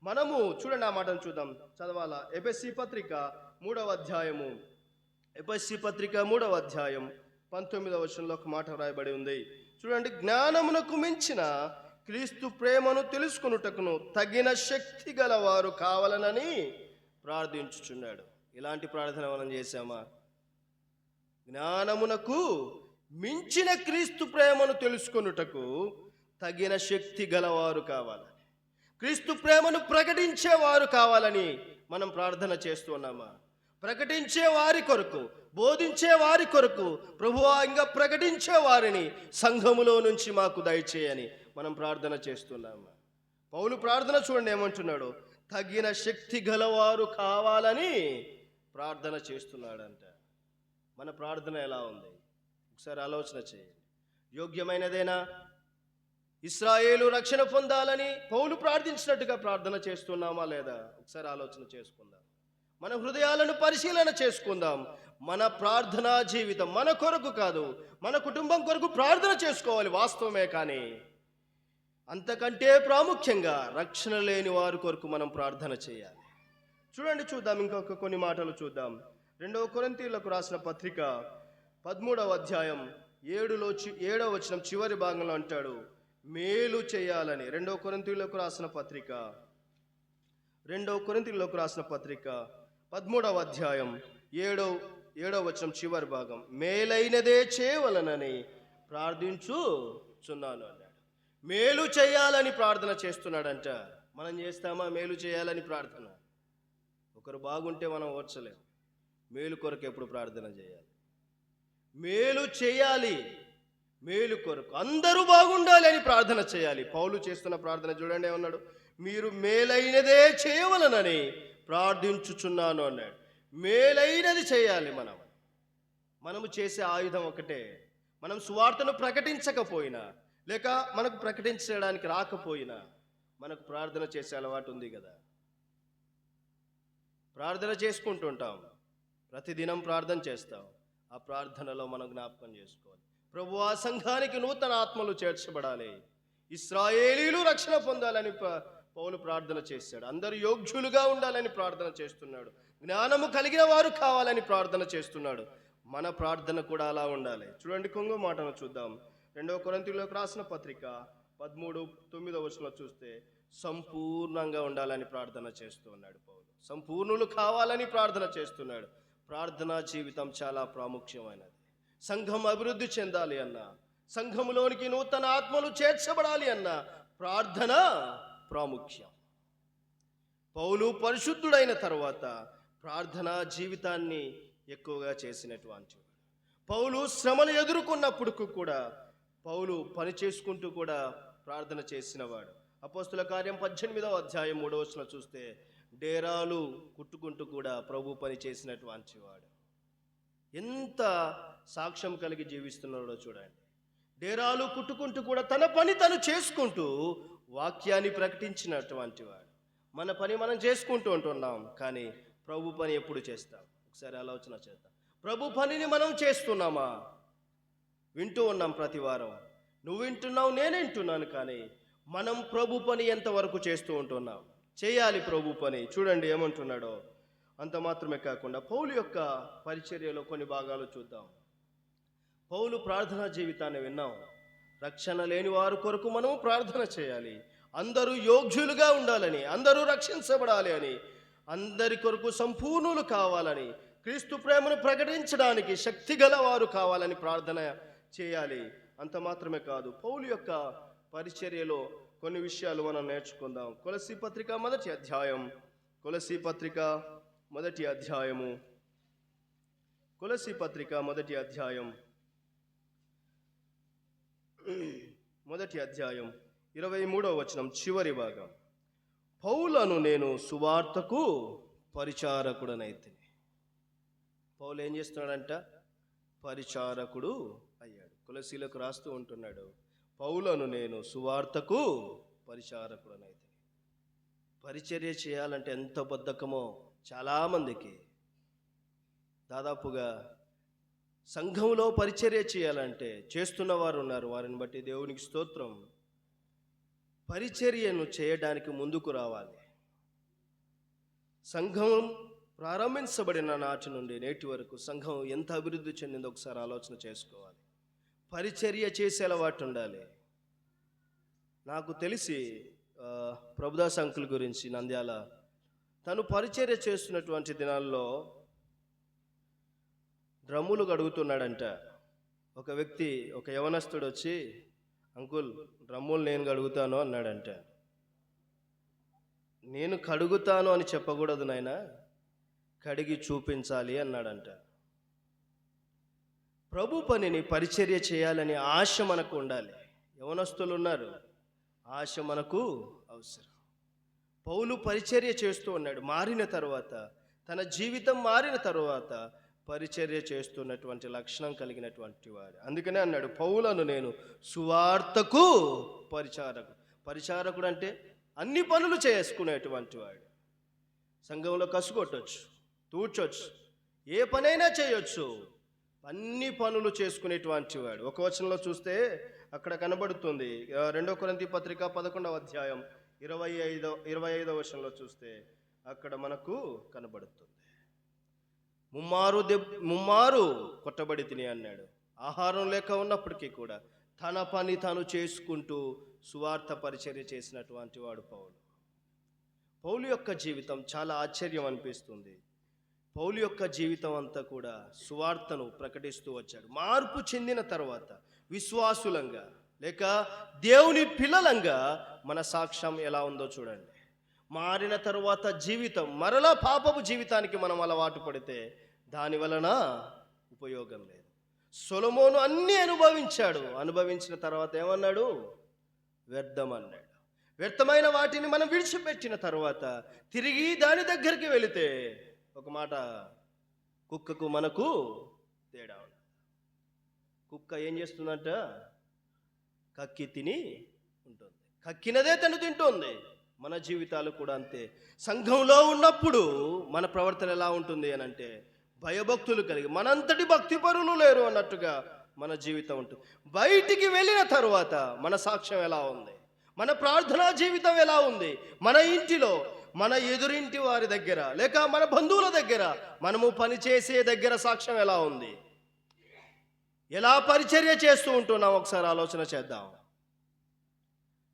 మనము చూడండి, ఆ మాటను చూద్దాం, చదవాలా? ఎఫెసీ పత్రిక 3వ అధ్యాయము 19వ వచనంలో ఒక మాట రాయబడి ఉంది. చూడండి, జ్ఞానమునకు మించిన క్రీస్తు ప్రేమను తెలుసుకొనుటకును తగిన శక్తి గలవారు కావాలనని ప్రార్థించుచున్నాడు. ఇలాంటి ప్రార్థన మనం చేశామా? జ్ఞానమునకు మించిన క్రీస్తు ప్రేమను తెలుసుకొనుటకు తగిన శక్తి గలవారు కావాలని, క్రీస్తు ప్రేమను ప్రకటించేవారు కావాలని మనం ప్రార్థన చేస్తున్నామా? ప్రకటించే వారి కొరకు, బోధించే వారి కొరకు, ప్రభువా ఇంకా ప్రకటించే వారిని సంఘములో నుంచి మాకు దయచేయని మనం ప్రార్థన చేస్తున్నామా? పౌలు ప్రార్థన చూడండి ఏమంటున్నాడు? తగిన శక్తి గలవారు కావాలని ప్రార్థన చేస్తున్నాడంట. మన ప్రార్థన ఎలా ఉంది? ఒకసారి ఆలోచన చేయండి. యోగ్యమైనదేనా? ఇశ్రాయేలు రక్షణ పొందాలని పౌలు ప్రార్థించినట్టుగా ప్రార్థన చేస్తున్నామా లేదా? ఒకసారి ఆలోచన చేసుకుందాం. మన హృదయాలను పరిశీలన చేసుకుందాం. మన ప్రార్థనా జీవితం మన కొరకు కాదు, మన కుటుంబం కొరకు ప్రార్థన చేసుకోవాలి వాస్తవమే, కానీ అంతకంటే ప్రాముఖ్యంగా రక్షణ లేని వారి కొరకు మనం ప్రార్థన చేయాలి. చూద్దాం ఇంకొక కొన్ని మాటలు చూద్దాం. 2వ కొరింథీయులకు రాసిన పత్రిక 13వ అధ్యాయం 7వ వచనం చివరి భాగంలో అంటాడు, మేలు చేయాలని. 2వ కొరింథీయులకు రాసిన పత్రిక 13వ అధ్యాయం 7వ వచనం చివరి భాగం, మేలైనదే చేయవలనని ప్రార్థించుచున్నాను అన్నాడు. మేలు చేయాలని ప్రార్థన చేస్తున్నాడంట. మనం చేస్తామా మేలు చేయాలని ప్రార్థన? ఒకరు బాగుంటే మనం ఓర్చలేం. మేలు కొరకు ఎప్పుడు ప్రార్థన చేయాలి? మేలు చేయాలి, మేలు కొరకు అందరూ బాగుండాలి అని ప్రార్థన చేయాలి. పౌలు చేస్తున్న ప్రార్థన చూడండి, ఏమన్నాడు? మీరు మేలైనదే చేయవలనని ప్రార్థించుచున్నాను అన్నాడు. మేలైనది చేయాలి. మనము చేసే ఆయుధం ఒకటే. మనం సువార్తను ప్రకటించకపోయినా, లేక మనకు ప్రకటించడానికి రాకపోయినా, మనకు ప్రార్థన చేసే అలవాటు ఉంది కదా. ప్రార్థన చేసుకుంటుంటాం, ప్రతిదినం ప్రార్థన చేస్తాం. ఆ ప్రార్థనలో మనం జ్ఞాపకం చేసుకోవాలి, ప్రభువా సంఘానికి నూతన ఆత్మలు చేర్చబడాలి, ఇశ్రాయేలీలు రక్షణ పొందాలని పౌలు ప్రార్థన చేశాడు. అందరూ యోగ్యులుగా ఉండాలని ప్రార్థన చేస్తున్నాడు. జ్ఞానము కలిగిన వారు కావాలని ప్రార్థన చేస్తున్నాడు. మన ప్రార్థన కూడా అలా ఉండాలి. చూడండి, కొంగో మాటను చూద్దాం. 2 కొరింథీయులకు రాసిన పత్రిక 13:9 చూస్తే సంపూర్ణంగా ఉండాలని ప్రార్థన చేస్తూ ఉన్నాడు పౌలు. సంపూర్ణులు కావాలని ప్రార్థన చేస్తున్నాడు. ప్రార్థనా జీవితం చాలా ప్రాముఖ్యమైనది. సంఘం అభివృద్ధి చెందాలి అన్నా, సంఘములోనికి నూతన ఆత్మలు చేర్చబడాలి అన్నా ప్రార్థన ప్రాముఖ్యం. పౌలు పరిశుద్ధుడైన తర్వాత ప్రార్థనా జీవితాన్ని ఎక్కువగా చేసినటువంటి వాడు. పౌలు శ్రమలు ఎదుర్కొన్నప్పుడు కూడా పౌలు పని చేసుకుంటూ కూడా ప్రార్థన చేసినవాడు. అపోస్తుల కార్యం 18:3 చూస్తే డేరాలు కుట్టుకుంటూ కూడా ప్రభు పని చేసినటువంటి వాడు. ఎంత సాక్ష్యం కలిగి జీవిస్తున్నాడో చూడండి. డేరాలు కుట్టుకుంటూ కూడా తన పని తను చేసుకుంటూ వాక్యాన్ని ప్రకటించినటువంటి వాడు. మన పని మనం చేసుకుంటూ ఉంటున్నాం, కానీ ప్రభు పని ఎప్పుడు చేస్తాం? ఒకసారి ఆలోచన చేద్దాం. ప్రభు పనిని మనం చేస్తున్నామా? వింటూ ఉన్నాం ప్రతి వారం. నువ్వు వింటున్నావు, నేను వింటున్నాను, కానీ మనం ప్రభు పని ఎంతవరకు చేస్తూ ఉంటున్నాం? చేయాలి ప్రభు పని. చూడండి ఏమంటున్నాడో. అంత మాత్రమే కాకుండా పౌలు యొక్క పరిచర్యలో కొన్ని భాగాలు చూద్దాం. పౌలు ప్రార్థనా జీవితాన్ని విన్నాం. రక్షణ లేని వారి కొరకు మనం ప్రార్థన చేయాలి. అందరూ యోగ్యులుగా ఉండాలని, అందరూ రక్షించబడాలి అని, అందరి కొరకు సంపూర్ణులు కావాలని, క్రీస్తు ప్రేమను ప్రకటించడానికి శక్తి గల వారు కావాలని ప్రార్థన చేయాలి. అంత మాత్రమే కాదు, పౌలు యొక్క పరిచర్యలో కొన్ని విషయాలు మనం నేర్చుకుందాం. కొలసీ పత్రిక మొదటి అధ్యాయము, కొలసీ పత్రిక మొదటి అధ్యాయం 23 చివరి భాగం. పౌలను నేను సువార్తకు పరిచారకుడనైతిని. పౌలు ఏం చేస్తున్నాడంట? పరిచారకుడు అయ్యాడు. కొలసీలకు రాస్తూ ఉంటున్నాడు, పౌలను నేను సువార్తకు పరిచారకుడనైతిని. పరిచర్య చేయాలంటే ఎంత బద్ధకమో చాలామందికి. దాదాపుగా సంఘంలో పరిచర్య చేయాలంటే చేస్తున్న వారు ఉన్నారు, వారిని బట్టి దేవునికి స్తోత్రం. పరిచర్యను చేయడానికి ముందుకు రావాలి. సంఘం ప్రారంభించబడిన నాటి నుండి నేటి వరకు సంఘం ఎంత అభివృద్ధి చెందిందో ఒకసారి ఆలోచన చేసుకోవాలి. పరిచర్య చేసే అలవాటు ఉండాలి. నాకు తెలిసి ప్రభుదాస్ అంకుల్ గురించి, నంద్యాల, తను పరిచర్య చేస్తున్నటువంటి దినాల్లో డ్రమ్ములు కడుగుతున్నాడంట. ఒక వ్యక్తి, ఒక యవనస్తుడు వచ్చి, అంకుల్ డ్రమ్ములు నేను కడుగుతాను అన్నాడంట. నేను కడుగుతాను అని చెప్పకూడదు నాయనా, కడిగి చూపించాలి అన్నాడంట. ప్రభు పనిని పరిచర్య చేయాలని ఆశ మనకు ఉండాలి. యవనస్తులు ఉన్నారు, ఆశ మనకు అవసరం. పౌలు పరిచర్య చేస్తూ ఉన్నాడు. మారిన తర్వాత, తన జీవితం మారిన తర్వాత పరిచర్య చేస్తున్నటువంటి లక్షణం కలిగినటువంటి వాడు. అందుకనే అన్నాడు, పౌలను నేను సువార్తకు పరిచారకుడు. పరిచారకుడు అంటే అన్ని పనులు చేసుకునేటువంటి వాడు. సంఘంలో కసుగొట్టొచ్చు, తూడ్చొచ్చు, ఏ పనైనా చేయొచ్చు, అన్ని పనులు చేసుకునేటువంటి వాడు. ఒక వచనంలో చూస్తే అక్కడ కనబడుతుంది. 2 కొరింథీ పత్రిక 11వ అధ్యాయం 25వ వచనంలో చూస్తే అక్కడ మనకు కనబడుతుంది. ముమ్మారు కొట్టబడి తిని అన్నాడు. ఆహారం లేక ఉన్నప్పటికీ కూడా తన పని తాను చేసుకుంటూ సువార్త పరిచర్య చేసినటువంటి వాడు పౌలు. పౌలు యొక్క జీవితం చాలా ఆశ్చర్యం అనిపిస్తుంది. పౌలు యొక్క జీవితం అంతా కూడా సువార్తను ప్రకటిస్తూ వచ్చాడు. మార్పు చెందిన తర్వాత విశ్వాసులంగా, లేక దేవుని పిల్లలంగా మన సాక్ష్యం ఎలా ఉందో చూడండి. మారిన తరువాత జీవితం మరలా పాపపు జీవితానికి మనం అలవాటు పడితే దాని వలన ఉపయోగం లేదు. సొలొమోను అన్నీ అనుభవించిన తర్వాత ఏమన్నాడు? వ్యర్థం అన్నాడు. వ్యర్థమైన వాటిని మనం విడిచిపెట్టిన తర్వాత తిరిగి దాని దగ్గరికి వెళితే ఒక మాట, కుక్కకు మనకు తేడా ఉంది. కుక్క ఏం చేస్తుందంట? కక్కి తిని ఉంటుంది, కక్కినదే తను తింటుంది. మన జీవితాలు కూడా అంతే. సంఘంలో ఉన్నప్పుడు మన ప్రవర్తన ఎలా ఉంటుంది అని అంటే భయభక్తులు కలిగి, మనంతటి భక్తిపరులు లేరు అన్నట్టుగా మన జీవితం ఉంటుంది. బయటికి వెళ్ళిన తరువాత మన సాక్ష్యం ఎలా ఉంది? మన ప్రార్థనా జీవితం ఎలా ఉంది? మన ఇంటిలో, మన ఎదురింటి వారి దగ్గర, లేక మన బంధువుల దగ్గర, మనము పనిచేసే దగ్గర సాక్ష్యం ఎలా ఉంది? ఎలా పరిచర్య చేస్తూ ఉంటున్నాం? ఒకసారి ఆలోచన చేద్దాం.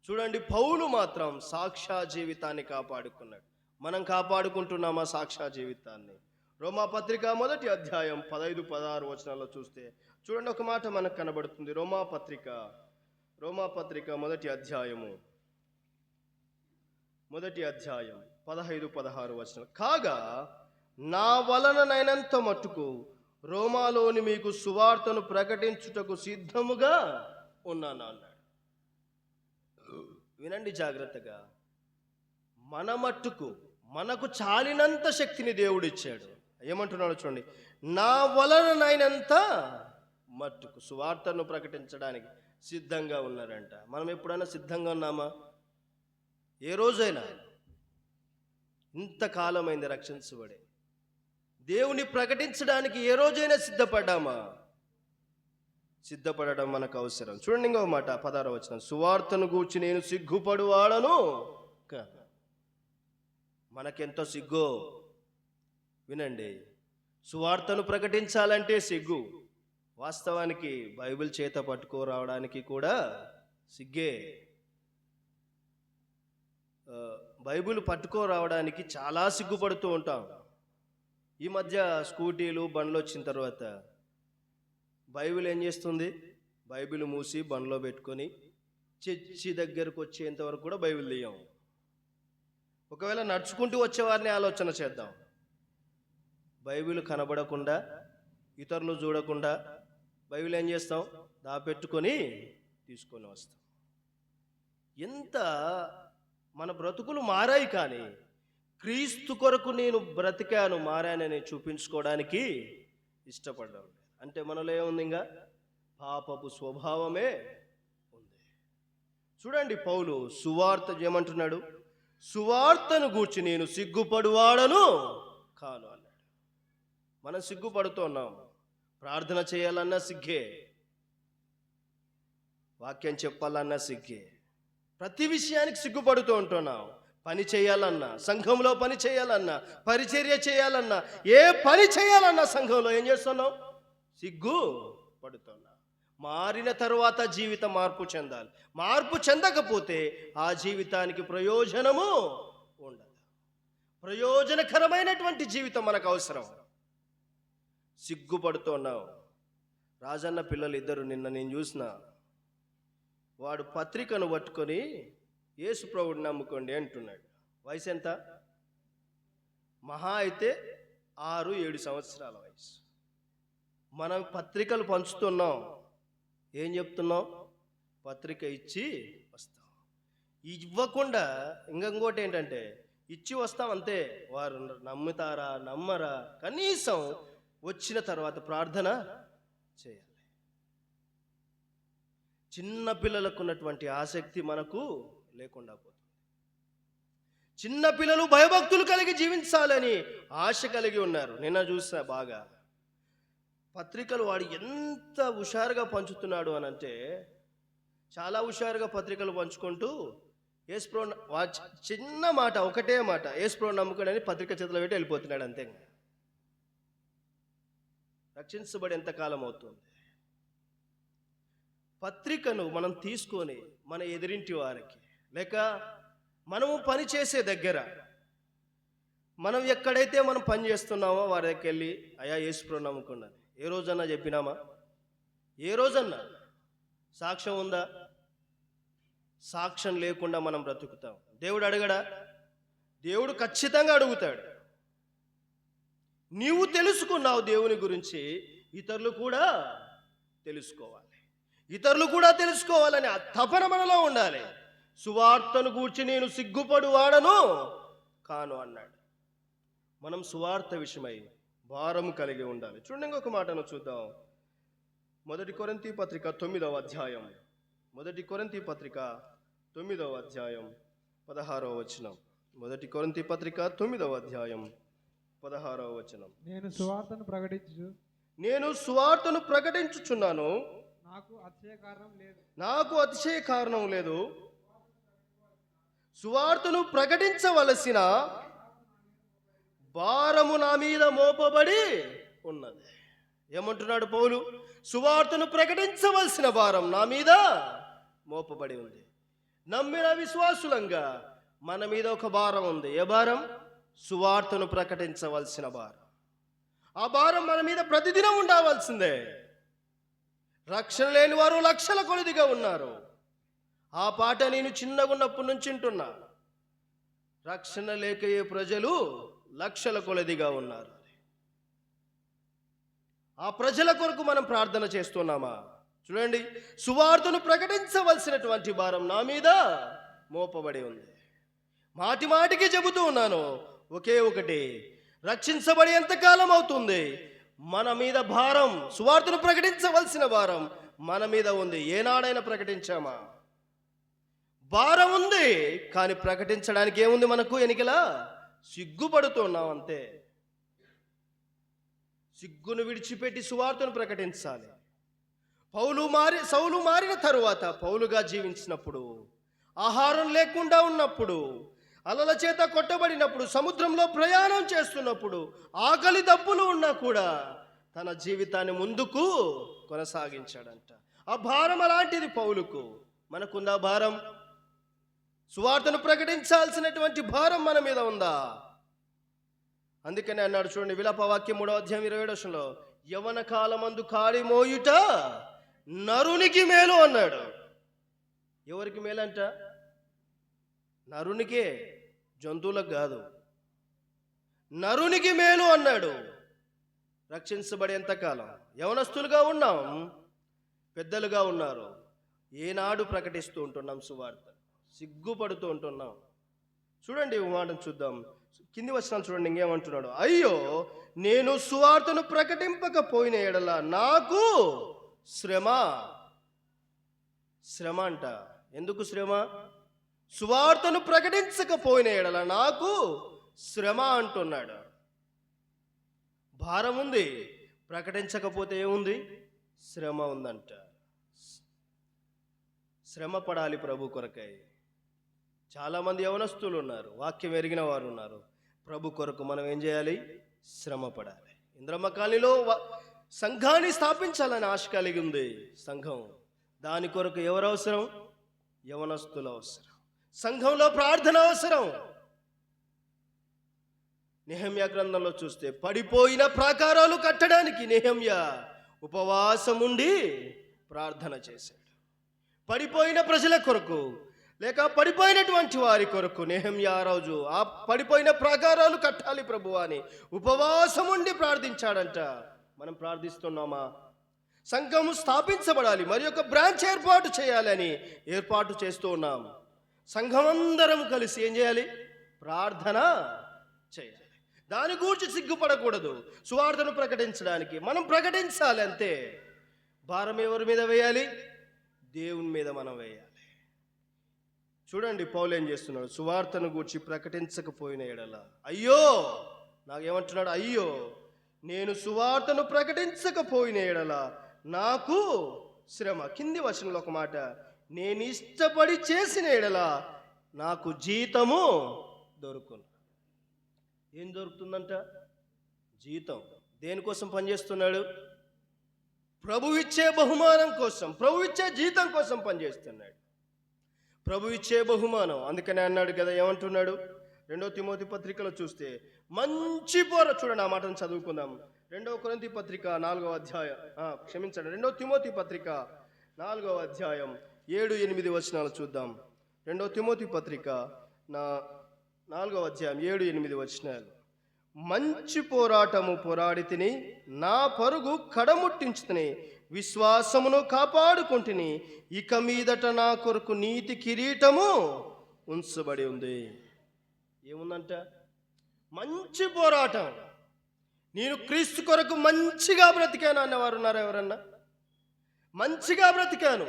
చూడండి, పౌలు మాత్రం సాక్ష్య జీవితాన్ని కాపాడుకున్నాడు. మనం కాపాడుకుంటున్నామా సాక్ష్య జీవితాన్ని? రోమాపత్రిక 1వ అధ్యాయం 15-16 వచనాల్లో చూస్తే చూడండి, ఒక మాట మనకు కనబడుతుంది. రోమాపత్రిక 1వ అధ్యాయము 15-16 వచనం. కాగా నా వలననైనంత మట్టుకు రోమాలోని మీకు సువార్తను ప్రకటించుటకు సిద్ధముగా ఉన్నాను అన్నాడు. వినండి జాగ్రత్తగా. మన మట్టుకు మనకు చాలినంత శక్తిని దేవుడిచ్చాడు. ఏమంటున్నాడు చూడండి, నా వలననైనంత మట్టుకు సువార్తను ప్రకటించడానికి సిద్ధంగా ఉన్నారంట. మనం ఎప్పుడైనా సిద్ధంగా ఉన్నామా? ఏ రోజైనా? ఇంతకాలమైంది రక్షించబడి, దేవుని ప్రకటించడానికి ఏ రోజైనా సిద్ధపడ్డామా? సిద్ధపడడం మనకు అవసరం. చూడండి ఇంకో మాట, 16వ వచనం. సువార్తను గూర్చి నేను సిగ్గుపడువాడను. మనకెంతో సిగ్గు. వినండి, సువార్తను ప్రకటించాలంటే సిగ్గు. వాస్తవానికి బైబిల్ చేత పట్టుకోరావడానికి కూడా సిగ్గే. బైబిల్ పట్టుకోరావడానికి చాలా సిగ్గుపడుతూ ఉంటాం. ఈ మధ్య స్కూటీలు, బండ్లు వచ్చిన తర్వాత బైబిల్ ఏం చేస్తుంది? బైబిల్ మూసి బండ్లో పెట్టుకొని చర్చి దగ్గరకు వచ్చేంత వరకు కూడా బైబిల్ తీయం. ఒకవేళ నడుచుకుంటూ వచ్చేవారిని ఆలోచన చేద్దాం. బైబిల్ కనబడకుండా, ఇతరులు చూడకుండా బైబిల్ ఏం చేస్తాం? దాపెట్టుకొని తీసుకొని వస్తాం. ఎంత మన బ్రతుకులు మారాయి, కానీ క్రీస్తు కొరకు నేను బ్రతికాను, మారానని చూపించుకోవడానికి ఇష్టపడ్డాం. అంటే మనలో ఏముంది? ఇంకా పాపపు స్వభావమే ఉంది. చూడండి, పౌలు సువార్త ఏమంటున్నాడు? సువార్తను గూర్చి నేను సిగ్గుపడువాడను కాను అన్నాడు. మనం సిగ్గుపడుతున్నాం. ప్రార్థన చేయాలన్నా సిగ్గే, వాక్యం చెప్పాలన్నా సిగ్గే, ప్రతి విషయానికి సిగ్గుపడుతూ ఉంటున్నాం. పని చేయాలన్నా, సంఘంలో పని చేయాలన్నా, పరిచర్య చేయాలన్నా, ఏ పని చేయాలన్నా సంఘంలో ఏం చేస్తున్నాం? సిగ్గు పడుతున్నా. మారిన తరువాత జీవితం మార్పు చెందాలి. మార్పు చెందకపోతే ఆ జీవితానికి ప్రయోజనము ఉండదు. ప్రయోజనకరమైనటువంటి జీవితం మనకు అవసరం. సిగ్గుపడుతున్నావు. రాజన్న పిల్లలు ఇద్దరు నిన్న నేను చూసిన, వాడు పత్రికను పట్టుకొని యేసు ప్రభువుని నమ్ముకోండి అంటున్నాడు. వయసు ఎంత? మహా అయితే 6-7 సంవత్సరాల వయసు. మనం పత్రికలు పంచుతున్నాం. ఏం చెప్తున్నాం? పత్రిక ఇచ్చి వస్తాం. ఇవ్వకుండా ఇంకోటి ఏంటంటే, ఇచ్చి వస్తాం అంతే. వారు నమ్ముతారా నమ్మరా, కనీసం వచ్చిన తర్వాత ప్రార్థన చేయాలి. చిన్న పిల్లలకు ఉన్నటువంటి ఆసక్తి మనకు లేకుండా పోతుంది. చిన్న పిల్లలు భయభక్తులు కలిగి జీవించాలని ఆశ కలిగి ఉన్నారు. నిన్న చూసా బాగా పత్రికలు వాడు ఎంత హుషారుగా పంచుతున్నాడు అని అంటే, చాలా హుషారుగా పత్రికలు పంచుకుంటూ యేసుప్రభు చిన్న మాట, ఒకటే మాట, యేసుప్రభు నమ్ముకోడని పత్రిక చేతిలో పెట్టి వెళ్ళిపోతున్నాడు అంతే. రక్షించబడి ఎంతకాలం అవుతుంది? పత్రికను మనం తీసుకొని మన ఎదురింటి వారికి, లేక మనము పని చేసే దగ్గర, మనం ఎక్కడైతే మనం పని చేస్తున్నామో వారి దగ్గరికి వెళ్ళి, అయ్యా యేసుప్రభు నమ్ముకున్నాను, ఏ రోజన్నా చెప్పినామా? ఏ రోజన్నా సాక్ష్యం ఉందా? సాక్ష్యం లేకుండా మనం బ్రతుకుతాం. దేవుడు అడగడా? దేవుడు ఖచ్చితంగా అడుగుతాడు. నీవు తెలుసుకున్నావు దేవుని గురించి, ఇతరులు కూడా తెలుసుకోవాలి. ఇతరులు కూడా తెలుసుకోవాలని ఆ తపన మనలో ఉండాలి. సువార్తను గూర్చి నేను సిగ్గుపడు వాడను కాను అన్నాడు. మనం సువార్త విషయమై భారము కలిగి ఉండాలి. చూడండి, ఇంకొక మాటను చూద్దాం. 1 కొరింథీ పత్రిక 9వ అధ్యాయం. 1 కొరింథీ పత్రిక 9వ అధ్యాయం 16వ వచనం. 1 కొరింథీ పత్రిక 9వ అధ్యాయం 16వ వచనం. నేను సువార్తను ప్రకటించుచున్నాను, నాకు అతిశయ కారణం లేదు. సువార్తను ప్రకటించవలసిన భారము నా మీద మోపబడి ఉన్నది. ఏమంటున్నాడు పౌలు? సువార్తను ప్రకటించవలసిన భారం నా మీద మోపబడి ఉంది. నమ్మిన విశ్వాసులంగా మన మీద ఒక భారం ఉంది. ఏ భారం? సువార్తను ప్రకటించవలసిన భారం. ఆ భారం మన మీద ప్రతిదినం ఉండవలసిందే. రక్షణ లేని వారు లక్షల కొలదిగా ఉన్నారు. ఆ పాట నేను చిన్నగా ఉన్నప్పటి నుంచి వింటున్నా. రక్షణ లేకయే ప్రజలు లక్షల కొలదిగా ఉన్నారు. ఆ ప్రజల కొరకు మనం ప్రార్థన చేస్తున్నామా? చూడండి, సువార్తను ప్రకటించవలసినటువంటి భారం నా మీద మోపబడి ఉంది. మాటి మాటికి చెబుతూ ఉన్నాను, ఒకే ఒకటి, రక్షించబడి ఎంతకాలం అవుతుంది? మన మీద భారం, సువార్తను ప్రకటించవలసిన భారం మన మీద ఉంది. ఏనాడైనా ప్రకటించామా? భారం ఉంది, కానీ ప్రకటించడానికి ఏముంది మనకు? ఎనికలా సిగ్గుపడుతున్నాం అంతే. సిగ్గును విడిచిపెట్టి సువార్తను ప్రకటించాలి. సౌలు మారిన తరువాత పౌలుగా జీవించినప్పుడు, ఆహారం లేకుండా ఉన్నప్పుడు, అలల చేత కొట్టబడినప్పుడు, సముద్రంలో ప్రయాణం చేస్తున్నప్పుడు, ఆకలి దప్పులు ఉన్నా కూడా తన జీవితాన్ని ముందుకు కొనసాగించాడంట. ఆ భారం అలాంటిది పౌలుకు. మనకుందా భారం? సువార్తను ప్రకటించాల్సినటువంటి భారం మన మీద ఉందా? అందుకనే అన్నాడు, చూడండి, విలాపవాక్యం 3వ అధ్యాయం 27వ వచనంలో, యవన కాలమందు కాడి మోయుట నరునికి మేలు అన్నాడు. ఎవరికి మేలంట? నరునికే, జంతువులకు కాదు. నరునికి మేలు అన్నాడు. రక్షించబడి ఎంతకాలం? యవనస్తులుగా ఉన్నాం, పెద్దలుగా ఉన్నారు. ఏనాడు ప్రకటిస్తూ ఉంటున్నాం సువార్త? సిగ్గుపడుతూ ఉంటున్నాం. చూడండి, మాటను చూద్దాం. కింది వచనాలు చూడండి, ఇంకేమంటున్నాడు? అయ్యో, నేను సువార్తను ప్రకటింపకపోయిన ఎడల నాకు శ్రమ. శ్రమ అంట. ఎందుకు శ్రమ? సువార్తను ప్రకటించకపోయిన ఎడల నాకు శ్రమ అంటున్నాడు. భారం ఉంది, ప్రకటించకపోతే ఏముంది? శ్రమ ఉందంట. శ్రమ పడాలి ప్రభు కొరకై. చాలామంది యవనస్తులు ఉన్నారు, వాక్యం ఎరిగిన వారు ఉన్నారు. ప్రభు కొరకు మనం ఏం చేయాలి? శ్రమ పడాలి. ఇంద్రమ్మ కాలనీలో సంఘాన్ని స్థాపించాలని ఆశ కలిగి ఉంది సంఘం. దాని కొరకు ఎవరు అవసరం? యవనస్తులు అవసరం. సంఘంలో ప్రార్థన అవసరం. నెహెమ్యా గ్రంథంలో చూస్తే పడిపోయిన ప్రాకారాలు కట్టడానికి నెహెమ్యా ఉపవాసం ఉండి ప్రార్థన చేశాడు. పడిపోయిన ప్రజల కొరకు, లేక పడిపోయినటువంటి వారి కొరకు నెహెమ్యా రోజు ఆ పడిపోయిన ప్రాకారాలు కట్టాలి ప్రభు అని ఉపవాసం ఉండి ప్రార్థించాడంట. మనం ప్రార్థిస్తున్నామా? సంఘము స్థాపించబడాలి, మరి ఒక బ్రాంచ్ ఏర్పాటు చేయాలని ఏర్పాటు చేస్తూ ఉన్నాం. సంఘం అందరం కలిసి ఏం చేయాలి? ప్రార్థన చేయాలి. దాని గురించి సిగ్గుపడకూడదు. సువార్తను ప్రకటించడానికి మనం ప్రకటించాలి అంతే. భారం ఎవరి మీద వేయాలి? దేవుని మీద మనం వేయాలి. చూడండి, పౌలు ఏం చేస్తున్నాడు? సువార్తను గూర్చి ప్రకటించకపోయిన ఎడల అయ్యో, నాకేమంటున్నాడు? అయ్యో, నేను సువార్తను ప్రకటించకపోయిన ఎడల నాకు శ్రమ. కింది వచనంలో ఒక మాట, నేను ఇష్టపడి చేసిన ఎడల నాకు జీతము దొరుకును. ఏం దొరుకుతుందంట? జీతం. దేనికోసం పనిచేస్తున్నాడు? ప్రభు ఇచ్చే బహుమానం కోసం, ప్రభు ఇచ్చే జీతం కోసం పనిచేస్తున్నాడు. ప్రభు ఇచ్చే బహుమానం. అందుకనే అన్నాడు కదా, ఏమంటున్నాడు? 2వ తిమోతి పత్రికలో చూస్తే మంచి చూడండి, ఆ మాటను చదువుకుందాం. 2వ కొరింథీ పత్రిక 4వ అధ్యాయం, క్షమించండి, 2వ తిమోతి పత్రిక 4వ అధ్యాయం 7-8 వచనాలు చూద్దాం. 2 తిమోతి పత్రిక 4వ అధ్యాయం 7-8 వచనాలు. మంచి పోరాటము పోరాడి తిని, నా పరుగు కడముట్టించుకుని, విశ్వాసమును కాపాడుకుంటుని, ఇక మీదట నా కొరకు నీతి కిరీటము ఉంచబడి ఉంది. ఏముందంట? మంచి పోరాటం. నేను క్రీస్తు కొరకు మంచిగా బ్రతికాను అన్నవారు ఉన్నారా ఎవరన్నా? మంచిగా బ్రతికాను,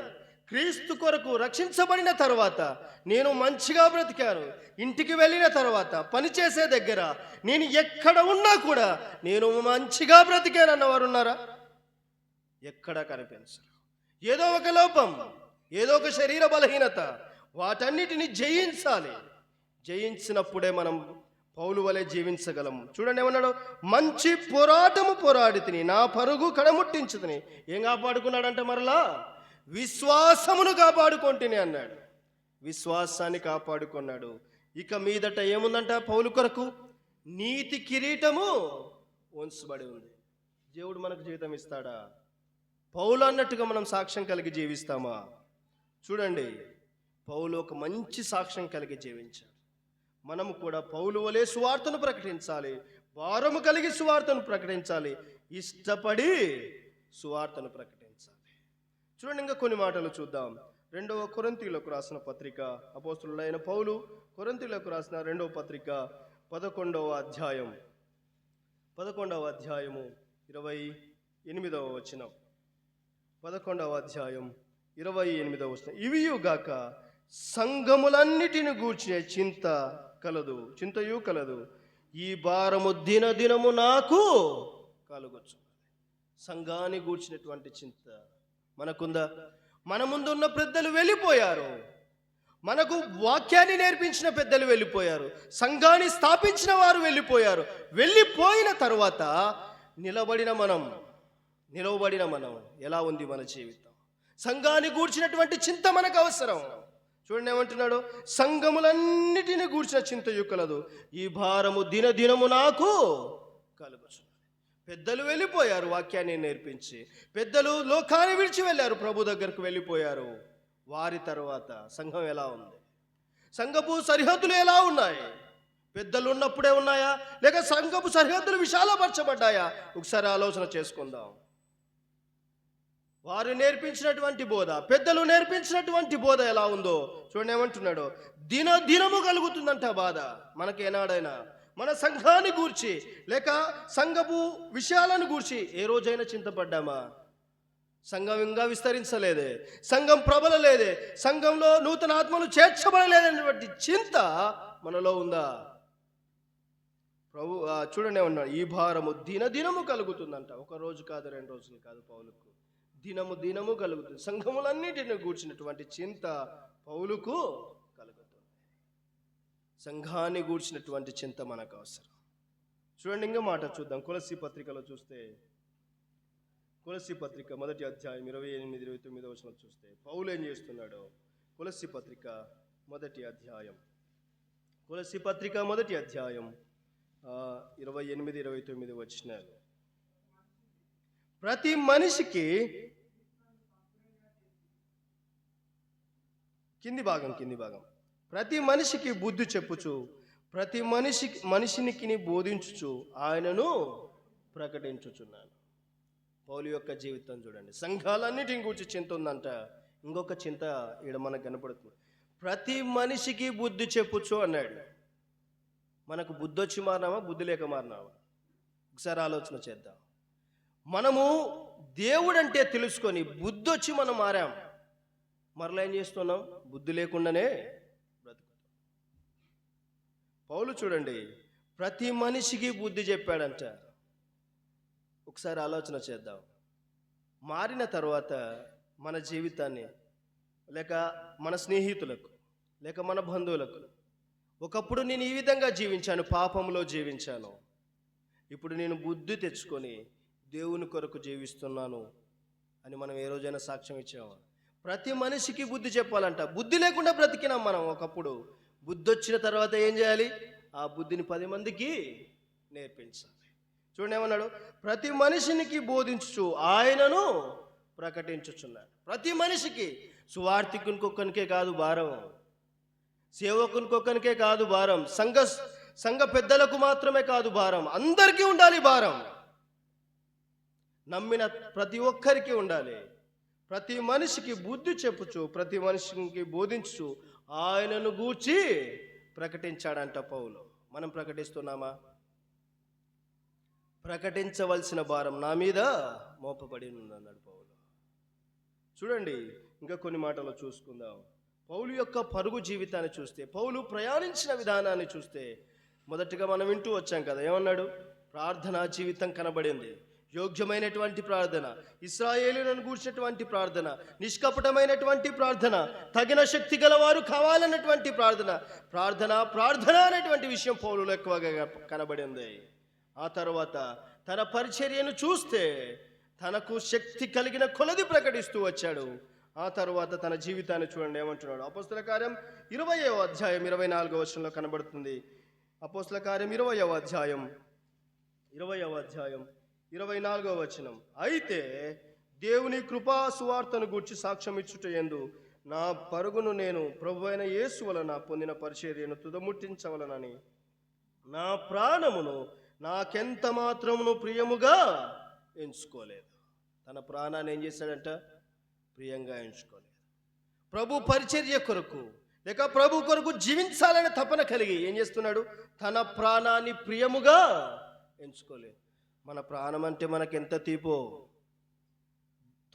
క్రీస్తు కొరకు రక్షించబడిన తర్వాత నేను మంచిగా బ్రతికాను, ఇంటికి వెళ్ళిన తర్వాత పనిచేసే దగ్గర నేను ఎక్కడ ఉన్నా కూడా నేను మంచిగా బ్రతికాను అన్నవారు ఉన్నారా? ఎక్కడా కనిపించరు. ఏదో ఒక లోపం, ఏదో ఒక శరీర బలహీనత, వాటన్నిటిని జయించాలి. జయించినప్పుడే మనం పౌలు వలె జీవించగలం. చూడండి ఏమన్నాడు? మంచి పోరాటము పోరాడి తిని, నా పరుగు కడముట్టించుతుని. ఏం కాపాడుకున్నాడంటే మరలా విశ్వాసమును కాపాడుకుంటుని అన్నాడు. విశ్వాసాన్ని కాపాడుకున్నాడు. ఇక మీదట ఏముందంట పౌలు కొరకు? నీతి కిరీటము ఉంచబడి ఉంది. దేవుడు మనకు జీవితం ఇస్తాడా? పౌలు అన్నట్టుగా మనం సాక్ష్యం కలిగి జీవిస్తామా? చూడండి, పౌలు ఒక మంచి సాక్ష్యం కలిగి జీవించాడు. మనము కూడా పౌలు వలె సువార్తను ప్రకటించాలి, భారము కలిగి సువార్తను ప్రకటించాలి, ఇష్టపడి సువార్తను ప్రకటించాలి. చూడండి, ఇంకా కొన్ని మాటలు చూద్దాం. 2వ కొరింథీయులకు రాసిన పత్రిక, అపోస్తలుడైన పౌలు కొరింథీయులకు రాసిన 2వ పత్రిక 11వ అధ్యాయము 28వ వచనం. 11వ అధ్యాయం 28వ వచనం. ఇవియుగాక సంఘములన్నిటిని గూర్చిన చింతయు కలదు, ఈ భారము దినదినము నాకు కలుగొచ్చు. సంఘాన్ని గూర్చినటువంటి చింత మనకుందా? మన ముందున్న పెద్దలు వెళ్ళిపోయారు, మనకు వాక్యాన్ని నేర్పించిన పెద్దలు వెళ్ళిపోయారు, సంఘాన్ని స్థాపించిన వారు వెళ్ళిపోయారు. వెళ్ళిపోయిన తర్వాత నిలబడిన మనం ఎలా ఉంది మన జీవితం? సంఘాన్ని గూర్చినటువంటి చింత మనకు అవసరం. చూడండి ఏమంటున్నాడు? సంఘములన్నిటిని గూర్చిన చింతయు కలదు, ఈ భారము దినదినము నాకు కలుగుచున్నది. పెద్దలు వెళ్ళిపోయారు వాక్యాన్ని నేర్పించి, పెద్దలు లోకాన్ని విడిచి వెళ్ళారు, ప్రభు దగ్గరకు వెళ్ళిపోయారు. వారి తర్వాత సంఘం ఎలా ఉంది? సంఘపు సరిహద్దులు ఎలా ఉన్నాయి? పెద్దలు ఉన్నప్పుడే ఉన్నాయా, లేక సంఘపు సరిహద్దులు విశాలపరచబడ్డాయా? ఒకసారి ఆలోచన చేసుకుందాం. వారు నేర్పించినటువంటి బోధ, పెద్దలు నేర్పించినటువంటి బోధ ఎలా ఉందో చూడండి. ఏమంటున్నాడు? దినదినము కలుగుతుందంట బాధ. మనకేనాడైనా మన సంఘాన్ని గూర్చి లేక సంఘపు విషయాలను గూర్చి ఏ రోజైనా చింతపడ్డామా? సంఘం ఇంకా విస్తరించలేదే, సంఘం ప్రబలలేదే, సంఘంలో నూతన ఆత్మలు చేర్చబడలేదనేటువంటి చింత మనలో ఉందా? ప్రభు చూడండి ఏమన్నాడు? ఈ భారము దినదినము కలుగుతుందంట. ఒక రోజు కాదు, 2 రోజులు కాదు, పౌలుకు దినము కలుగుతుంది. సంఘములన్నిటిని గూర్చినటువంటి చింత పౌలుకు కలుగుతుంది. సంఘాన్ని గూర్చినటువంటి చింత మనకు అవసరం. చూడండి, ఇంకా మాట చూద్దాం. కొలస్సీ పత్రికలో చూస్తే, కొలస్సీ పత్రిక 1వ అధ్యాయం 28-29 వచనం చూస్తే పౌలు ఏం చేస్తున్నాడో. కొలస్సీ పత్రిక 1వ అధ్యాయం 28-29 వచనాలు. ప్రతి మనిషికి కింది భాగం ప్రతి మనిషికి బుద్ధి చెప్పుచు, ప్రతి మనిషినికి బోధించుచు ఆయనను ప్రకటించుచున్నాను. పౌలు యొక్క జీవితం చూడండి. సంఘాలన్నిటిని గురించి చింత ఉందంట. ఇంకొక చింత ఈడ మనకు కనపడుతుంది. ప్రతి మనిషికి బుద్ధి చెప్పుచు అన్నాడు. మనకు బుద్ధి వచ్చి మారినామా, బుద్ధి లేక మారినామా? ఒకసారి ఆలోచన చేద్దాం. మనము దేవుడంటే తెలుసుకొని బుద్ధి వచ్చి మనం మారాం, మరలా ఏం చేస్తున్నాం? బుద్ధి లేకుండానే బ్రతుకుతాం. పౌలు చూడండి, ప్రతి మనిషికి బుద్ధి చెప్పాడంట. ఒకసారి ఆలోచన చేద్దాం. మారిన తర్వాత మన జీవితాన్ని లేక మన స్నేహితులకు లేక మన బంధువులకు, ఒకప్పుడు నేను ఈ విధంగా జీవించాను, పాపంలో జీవించాను, ఇప్పుడు నేను బుద్ధి తెచ్చుకొని దేవుని కొరకు జీవిస్తున్నాను అని మనం ఏ రోజైనా సాక్ష్యం ఇచ్చామా? ప్రతి మనిషికి బుద్ధి చెప్పాలంట. బుద్ధి లేకుండా బ్రతికినాం మనం ఒకప్పుడు. బుద్ధి వచ్చిన తర్వాత ఏం చేయాలి? ఆ బుద్ధిని 10 మందికి నేర్పించాలి. చూడండి ఏమన్నాడు? ప్రతి మనిషినికి బోధించుచు ఆయనను ప్రకటించుచున్నాడు. ప్రతి మనిషికి, సువార్థికునికొక్కనికే కాదు భారం, సేవకునికొక్కనికే కాదు భారం, సంఘ పెద్దలకు మాత్రమే కాదు భారం, అందరికీ ఉండాలి భారం. నమ్మిన ప్రతి ఒక్కరికి ఉండాలి. ప్రతి మనిషికి బుద్ధి చెప్పుచు, ప్రతి మనిషికి బోధించు ఆయనను గూర్చి ప్రకటించాడంట పౌలు. మనం ప్రకటిస్తున్నామా? ప్రకటించవలసిన భారం నా మీద మోపబడి ఉందన్నాడు పౌలు. చూడండి, ఇంకా కొన్ని మాటలు చూసుకుందాం. పౌలు యొక్క పరుగు జీవితాన్ని చూస్తే, పౌలు ప్రయాణించిన విధానాన్ని చూస్తే, మొదటిగా మనం వింటూ వచ్చాం కదా, ఏమన్నాడు? ప్రార్థనా జీవితం కనబడింది. యోగ్యమైనటువంటి ప్రార్థన, ఇశ్రాయేలులను గూర్చినటువంటి ప్రార్థన, నిష్కపటమైనటువంటి ప్రార్థన, తగిన శక్తి గలవారు కావాలన్నటువంటి ప్రార్థన అనేటువంటి విషయం పౌలులో ఎక్కువగా కనబడింది. ఆ తర్వాత తన పరిచర్యను చూస్తే తనకు శక్తి కలిగిన కొలది ప్రకటిస్తూ వచ్చాడు. ఆ తర్వాత తన జీవితాన్ని చూడండి, ఏమంటున్నాడు? అపోస్తల కార్యం 20వ అధ్యాయం 24వ వచనంలో కనబడుతుంది. అపోస్తల కార్యం 20వ అధ్యాయం 24వ వచనం. అయితే దేవుని కృపా సువార్తను గూర్చి సాక్ష్యం ఇచ్చుట యందు నా పరుగును నేను ప్రభువైన యేసు వలన పొందిన పరిచర్యను తుదముట్టించవలనని నా ప్రాణమును నాకెంత మాత్రమును ప్రియముగా ఎంచుకోలేదు. తన ప్రాణాన్ని ఏం చేశాడంట? ప్రియంగా ఎంచుకోలేదు. ప్రభు పరిచర్య కొరకు లేక ప్రభు కొరకు జీవించాలనే తపన కలిగి ఏం చేస్తున్నాడు? తన ప్రాణాన్ని ప్రియముగా ఎంచుకోలేదు. మన ప్రాణం అంటే మనకెంత తీపో.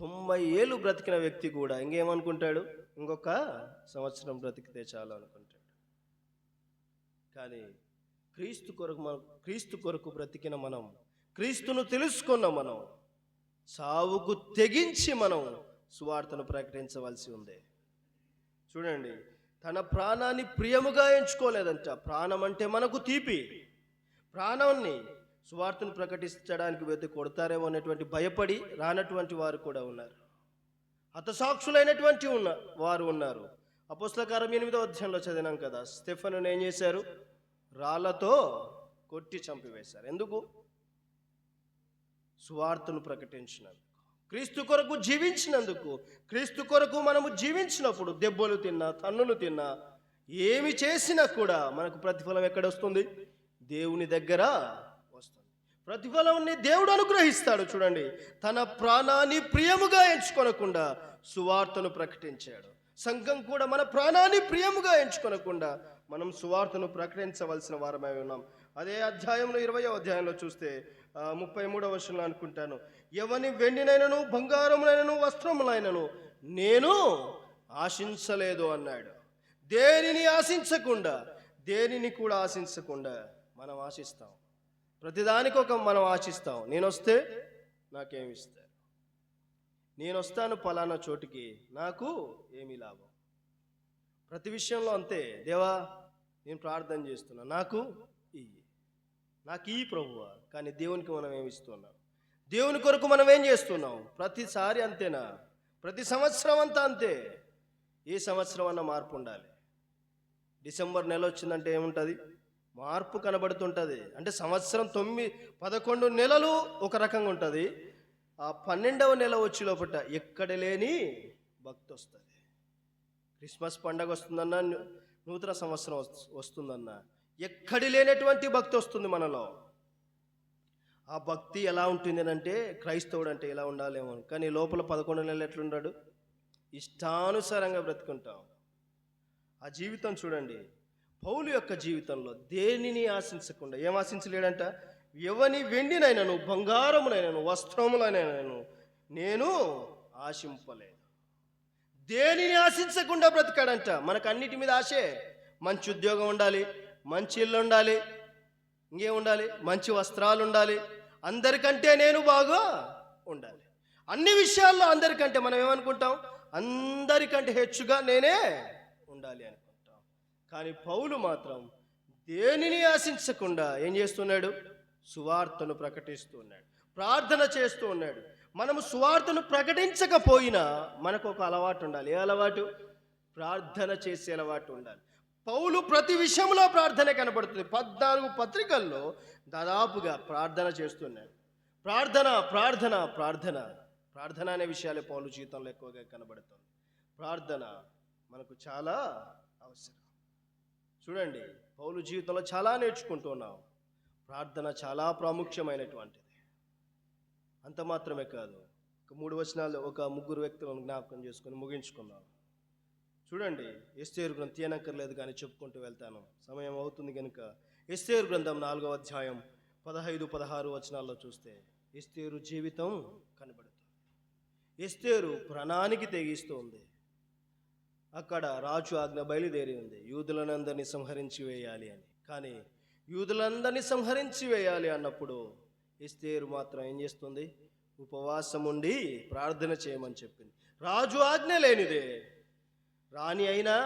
90 ఏళ్ళు బ్రతికిన వ్యక్తి కూడా ఇంకేమనుకుంటాడు? ఇంకొక సంవత్సరం బ్రతికితే చాలు అనుకుంటాడు. కానీ క్రీస్తు కొరకు బ్రతికిన మనం, క్రీస్తును తెలుసుకున్న మనం, సావుకు తెగించి మనం సువార్తను ప్రకటించవలసి ఉంది. చూడండి, తన ప్రాణాన్ని ప్రియముగా ఎంచుకోలేదంట. ప్రాణం అంటే మనకు తీపి. ప్రాణాన్ని సువార్తను ప్రకటించడానికి వెతి కొడతారేమో అనేటువంటి భయపడి రానటువంటి వారు కూడా ఉన్నారు. హతసాక్షులైనటువంటి వారు ఉన్నారు. అపోస్తల కార్యం 8వ అధ్యాయంలో చదివినాం కదా, స్టెఫెనును ఏం చేశారు? రాళ్లతో కొట్టి చంపివేశారు. ఎందుకు? సువార్తను ప్రకటించినందుకు, క్రీస్తు కొరకు జీవించినందుకు. క్రీస్తు కొరకు మనము జీవించినప్పుడు దెబ్బలు తిన్నా, తన్నులు తిన్నా, ఏమి చేసినా కూడా మనకు ప్రతిఫలం ఎక్కడొస్తుంది? దేవుని దగ్గర వస్తుంది. ప్రతిఫలాన్ని దేవుడు అనుగ్రహిస్తాడు. చూడండి, తన ప్రాణాన్ని ప్రియముగా ఎంచుకొనకుండా సువార్తను ప్రకటించాడు. సంఘం కూడా మన ప్రాణాన్ని ప్రియముగా ఎంచుకొనకుండా మనం సువార్తను ప్రకటించవలసిన వారమై ఉన్నాం. అదే అధ్యాయంలో 20వ అధ్యాయంలో చూస్తే 33వ వచనంలో అనుకుంటాను, ఎవని వెండినైనను బంగారమునైనను వస్త్రములైనను నేను ఆశించలేదు అన్నాడు. దేనిని కూడా ఆశించకుండా మనం ఆశిస్తాం. ప్రతిదానికి మనం ఆశిస్తాం. నేను వస్తే నాకేమిస్తారు, నేను వస్తాను పలానా చోటికి, నాకు ఏమీ లాభం. ప్రతి విషయంలో అంతే. దేవా, నేను ప్రార్థన చేస్తున్నా, నాకు ఈ ప్రభువా. కానీ దేవునికి మనం ఏమిస్తున్నాం? దేవుని కొరకు మనం ఏం చేస్తున్నాం? ప్రతిసారి అంతేనా? ప్రతి సంవత్సరం అంతా అంతే. ఏ సంవత్సరం అన్న మార్పు ఉండాలి. డిసెంబర్ నెల వచ్చిందంటే ఏముంటుంది? మార్పు కనబడుతుంటుంది. అంటే సంవత్సరం 11 నెలలు ఒక రకంగా ఉంటుంది. ఆ 12వ నెల వచ్చి లోపల ఎక్కడ లేని భక్తి వస్తుంది. క్రిస్మస్ పండగ వస్తుందన్నా, నూతన సంవత్సరం వస్తుందన్నా, ఎక్కడి లేనటువంటి భక్తి వస్తుంది మనలో. ఆ భక్తి ఎలా ఉంటుంది అంటే, క్రైస్తవుడు అంటే ఎలా ఉండాలేమో. కానీ లోపల 11 నెలలు ఎట్లుంటాడు? ఇష్టానుసారంగా బ్రతుకుంటాం. ఆ జీవితం చూడండి, పౌలు యొక్క జీవితంలో దేనిని ఆశించకుండా, ఏం ఆశించలేడంట? ఎవని వెండినైనను బంగారమునైనను వస్త్రములైనను నేను ఆశింపలేదు. దేనిని ఆశించకుండా బ్రతికాడంట. మనకు అన్నిటి మీద ఆశే. మంచి ఉద్యోగం ఉండాలి, మంచి ఇల్లు ఉండాలి, ఇంకేం ఉండాలి? మంచి వస్త్రాలు ఉండాలి, అందరికంటే నేను బాగా ఉండాలి. అన్ని విషయాల్లో అందరికంటే మనం ఏమనుకుంటాం? అందరికంటే హెచ్చుగా నేనే ఉండాలి అనుకుంటాం. కానీ పౌలు మాత్రం దేనిని ఆశించకుండా ఏం చేస్తున్నాడు? సువార్తను ప్రకటిస్తూ ఉన్నాడు, ప్రార్థన చేస్తూ ఉన్నాడు. మనము సువార్తను ప్రకటించకపోయినా మనకు ఒక అలవాటు ఉండాలి. ఏ అలవాటు? ప్రార్థన చేసే అలవాటు ఉండాలి. పౌలు ప్రతి విషయంలో ప్రార్థన కనబడుతుంది. 14 పత్రికల్లో దాదాపుగా ప్రార్థన చేస్తున్నాడు. ప్రార్థన ప్రార్థన ప్రార్థన ప్రార్థన అనే విషయాలే పౌలు జీవితంలో ఎక్కువగా కనబడుతుంది. ప్రార్థన మనకు చాలా అవసరం. చూడండి, పౌలు జీవితంలో చాలా నేర్చుకుంటున్నాం. ప్రార్థన చాలా ప్రాముఖ్యమైనటువంటిది. అంత మాత్రమే కాదు, ఒక 3 వచనాలు, ఒక 3 వ్యక్తులను జ్ఞాపకం చేసుకొని ముగించుకుందాం. చూడండి, ఎస్తేరు గ్రంథం తీయనక్కర్లేదు కానీ చెప్పుకుంటూ వెళ్తాను, సమయం అవుతుంది కనుక. ఎస్తేరు గ్రంథం 4వ అధ్యాయం 15-16 వచనాల్లో చూస్తే ఎస్తేరు జీవితం కనబడుతుంది. ఎస్తేరు ప్రాణానికి తెగిస్తుంది. అక్కడ రాజు ఆజ్ఞ బయలుదేరి ఉంది, యూదులందరినీ సంహరించి వేయాలి అని. కానీ యూదులందరినీ సంహరించి వేయాలి అన్నప్పుడు ఎస్తేరు మాత్రం ఏం చేస్తుంది? ఉపవాసం ఉండి ప్రార్థన చేయమని చెప్పింది. రాజు ఆజ్ఞ లేనిదే రాణి అయినా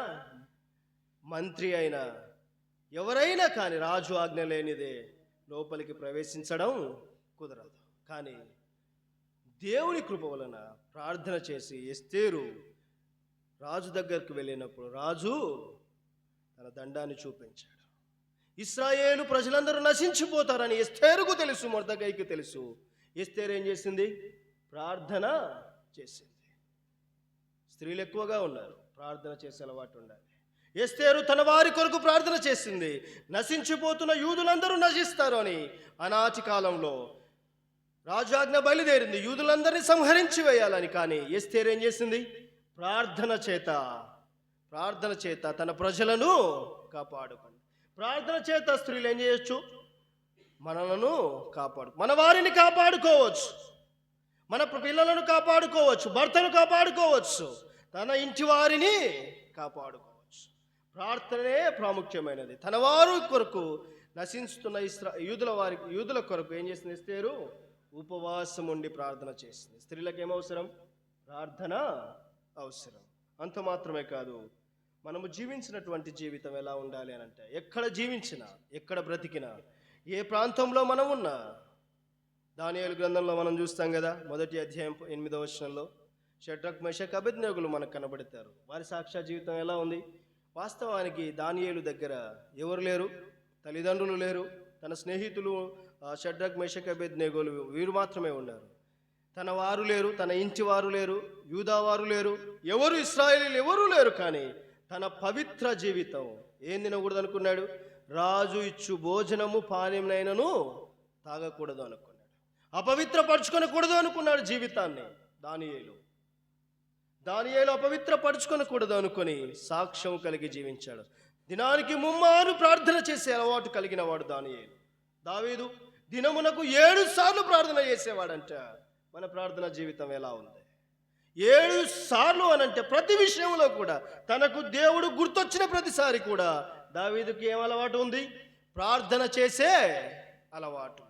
మంత్రి అయినా ఎవరైనా కానీ రాజు ఆజ్ఞ లేనిదే లోపలికి ప్రవేశించడం కుదరదు. కానీ దేవుని కృప వలన ప్రార్థన చేసి ఎస్తేరు రాజు దగ్గరికి వెళ్ళినప్పుడు రాజు తన దండాన్ని చూపించాడు. ఇశ్రాయేలు ప్రజలందరూ నశించిపోతారని ఎస్తేరుకు తెలుసు, మొర్దెకైకి తెలుసు. ఎస్తేరు ఏం చేసింది? ప్రార్థన చేసింది. స్త్రీలు ఎక్కువగా ఉన్నారు, ప్రార్థన చేసే అలవాటు ఉండాలి. ఎస్తేరు తన వారి కొరకు ప్రార్థన చేసింది. నశించిపోతున్న యూదులందరూ నశిస్తారు అని ఆనాటి కాలంలో రాజాజ్ఞ బయలుదేరింది, యూదులందరినీ సంహరించి వేయాలని. కానీ ఎస్తేరు ఏం చేసింది? ప్రార్థన చేత తన ప్రజలను కాపాడుకుంది. ప్రార్థన చేత స్త్రీలు ఏం చేయొచ్చు? మనలను మన వారిని కాపాడుకోవచ్చు, మన పిల్లలను కాపాడుకోవచ్చు, భర్తను కాపాడుకోవచ్చు, తన ఇంటి వారిని కాపాడుకోవచ్చు. ప్రార్థనే ప్రాముఖ్యమైనది. తన వారి కొరకు నశించుతున్న యూదుల కొరకు ఏం చేసింది ఎస్తేరు? ఉపవాసం ఉండి ప్రార్థన చేసింది. స్త్రీలకు ఏమవసరం? ప్రార్థన అవసరం. అంత మాత్రమే కాదు, మనము జీవించినటువంటి జీవితం ఎలా ఉండాలి అని అంటే, ఎక్కడ జీవించినా, ఎక్కడ బ్రతికినా, ఏ ప్రాంతంలో మనం ఉన్నా, దానియేలు గ్రంథంలో మనం చూస్తాం కదా, 1వ అధ్యాయం 8వ వచనంలో షడ్రక్ మేషక్ అబేద్నెగోలు మనకు కనబడతారు. వారి సాక్ష్య జీవితం ఎలా ఉంది? వాస్తవానికి దానియేలు దగ్గర ఎవరు లేరు? తల్లిదండ్రులు లేరు, తన స్నేహితులు షడ్రక్ మేషక్ అబేద్నెగోలు వీరు మాత్రమే ఉన్నారు. తన వారు లేరు, తన ఇంటి వారు లేరు, యూదావారు లేరు, ఎవరు ఇశ్రాయేలీలు ఎవరూ లేరు. కానీ తన పవిత్ర జీవితం ఏం తినకూడదు అనుకున్నాడు? రాజు ఇచ్చు భోజనము పానీయమునైనను తాగకూడదు అనుకున్నాడు, అపవిత్రపరచుకొనకూడదు అనుకున్నాడు జీవితాన్ని. దానియేలు అపవిత్రపరచుకొనకూడదు అనుకొని సాక్ష్యం కలిగి జీవించాడు. దినానికి 3 మారు ప్రార్థన చేసే అలవాటు కలిగిన వాడు దానియేలు. దావీదు దినమునకు 7 సార్లు ప్రార్థన చేసేవాడంట. మన ప్రార్థన జీవితం ఎలా ఉంది? 7 సార్లు అనంటే ప్రతి విషయంలో కూడా తనకు దేవుడు గుర్తొచ్చిన ప్రతిసారి కూడా దావీదుకి ఏం అలవాటు ఉంది? ప్రార్థన చేసే అలవాటు.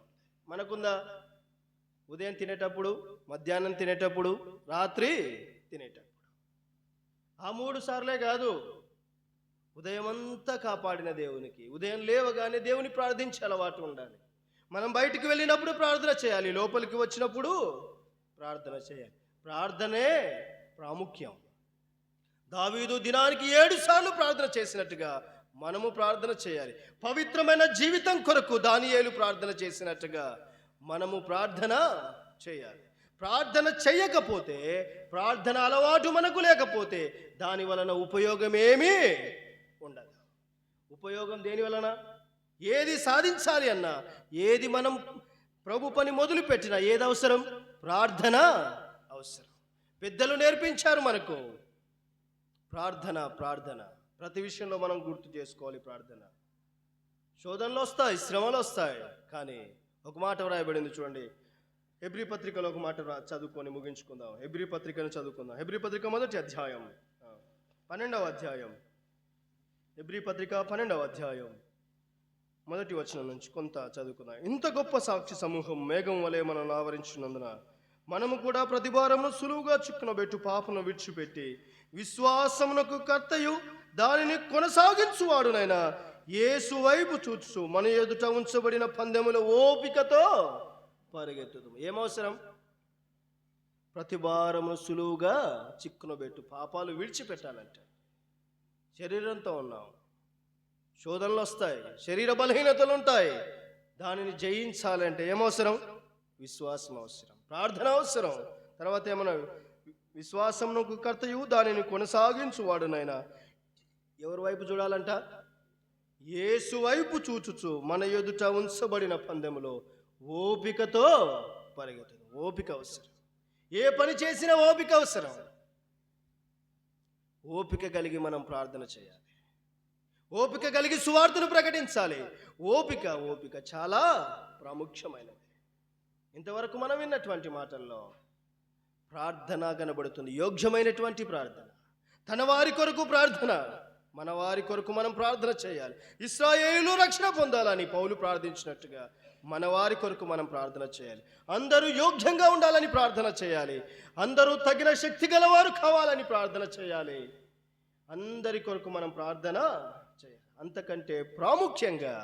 మనకుందా? ఉదయం తినేటప్పుడు, మధ్యాహ్నం తినేటప్పుడు, రాత్రి తినేటప్పుడు. ఆ 3 సార్లే కాదు, ఉదయం అంతా కాపాడిన దేవునికి ఉదయం లేవగానే దేవుని ప్రార్థించే అలవాటు ఉండాలి. మనం బయటికి వెళ్ళినప్పుడు ప్రార్థన చేయాలి, లోపలికి వచ్చినప్పుడు ప్రార్థన చేయాలి. ప్రార్థనే ప్రాముఖ్యం. దావీదు దినానికి 7 సార్లు ప్రార్థన చేసినట్టుగా మనము ప్రార్థన చేయాలి. పవిత్రమైన జీవితం కొరకు దానియేలు ప్రార్థన చేసినట్టుగా మనము ప్రార్థన చేయాలి. ప్రార్థన చేయకపోతే, ప్రార్థన అలవాటు మనకు లేకపోతే దాని వలన ఉపయోగం ఏమీ ఉండదు. ఉపయోగం దేని వలన? ఏది సాధించాలి అన్నా, ఏది మనం ప్రభు పని మొదలు పెట్టినా ఏది అవసరం? ప్రార్థన అవసరం. పెద్దలు నేర్పించారు మనకు ప్రార్థన. ప్రతి విషయంలో మనం గుర్తు చేసుకోవాలి ప్రార్థన. శోధనలు వస్తాయి, శ్రమలు వస్తాయి, కానీ ఒక మాట వ్రాయబడింది చూడండి. హెబ్రీ పత్రికలో ఒక మాట చదువుకొని ముగించుకుందాం. హెబ్రీ పత్రికను చదువుకుందాం. హెబ్రీ పత్రిక 1వ అధ్యాయం 12వ అధ్యాయం. హెబ్రీ పత్రిక 12వ అధ్యాయం 1వ వచనం నుంచి కొంత చదువుకుందాం. ఇంత గొప్ప సాక్షి సమూహం మేఘం వలె మనల్ని ఆవరించినందున మనము కూడా ప్రతి భారమును సులువుగా చిక్కునబెట్టు పాపను విడిచిపెట్టి విశ్వాసమునకు కర్తయు దానిని కొనసాగించువాడునైనా యేసు వైపు చూచు మన ఎదుట ఉంచబడిన పందెముల ఓపికతో పరిగెత్తుదు. ఏమవసరం? ప్రతి భారమును సులువుగా చిక్కునబెట్టు, పాపాలు విడిచిపెట్టాలంటే. శరీరంతో ఉన్నాం, శోధనలు వస్తాయి, శరీర బలహీనతలు ఉంటాయి. దానిని జయించాలంటే ఏమవసరం? విశ్వాసం అవసరం, ప్రార్థన అవసరం. తర్వాత ఏమన్నా? విశ్వాసమునకు కర్తయు దానిని కొనసాగించువాడునైనా. ఎవరి వైపు చూడాలంట? యేసు వైపు చూచుచు మన ఎదుట ఉంచబడిన పందెములో ఓపికతో పరిగెత్తదు. ఓపిక అవసరం. ఏ పని చేసినా ఓపిక అవసరం. ఓపిక కలిగి మనం ప్రార్థన చేయాలి. ఓపిక కలిగి సువార్తను ప్రకటించాలి. ఓపిక చాలా ప్రాముఖ్యమైనది. ఇంతవరకు మనం విన్నటువంటి మాటల్లో ప్రార్థన కనబడుతుంది. యోగ్యమైనటువంటి ప్రార్థన, తన వారి కొరకు ప్రార్థన, మన వారి కొరకు మనం ప్రార్థన చేయాలి. ఇశ్రాయేలు రక్షణ పొందాలని పౌలు ప్రార్థించినట్టుగా మన వారి కొరకు మనం ప్రార్థన చేయాలి. అందరూ యోగ్యంగా ఉండాలని ప్రార్థన చేయాలి. అందరూ తగిన శక్తి గలవారు కావాలని ప్రార్థన చేయాలి. అందరి కొరకు మనం ప్రార్థన చేయాలి. అంతకంటే ప్రాముఖ్యంగా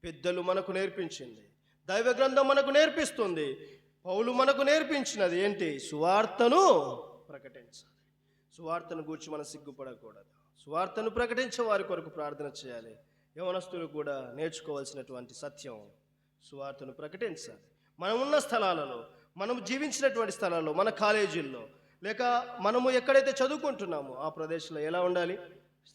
పెద్దలు మనకు నేర్పించింది, దైవ గ్రంథం మనకు నేర్పిస్తుంది, పౌలు మనకు నేర్పించినది ఏంటి? సువార్తను ప్రకటించాలి. సువార్తను గూర్చి మనం సిగ్గుపడకూడదు. సువార్తను ప్రకటించే వారి కొరకు ప్రార్థన చేయాలి. యవనస్తులు కూడా నేర్చుకోవాల్సినటువంటి సత్యం, సువార్తను ప్రకటించాలి. మనం ఉన్న స్థలాలలో, మనం జీవించినటువంటి స్థలాల్లో, మన కాలేజీల్లో, లేక మనము ఎక్కడైతే చదువుకుంటున్నామో ఆ ప్రదేశంలో ఎలా ఉండాలి?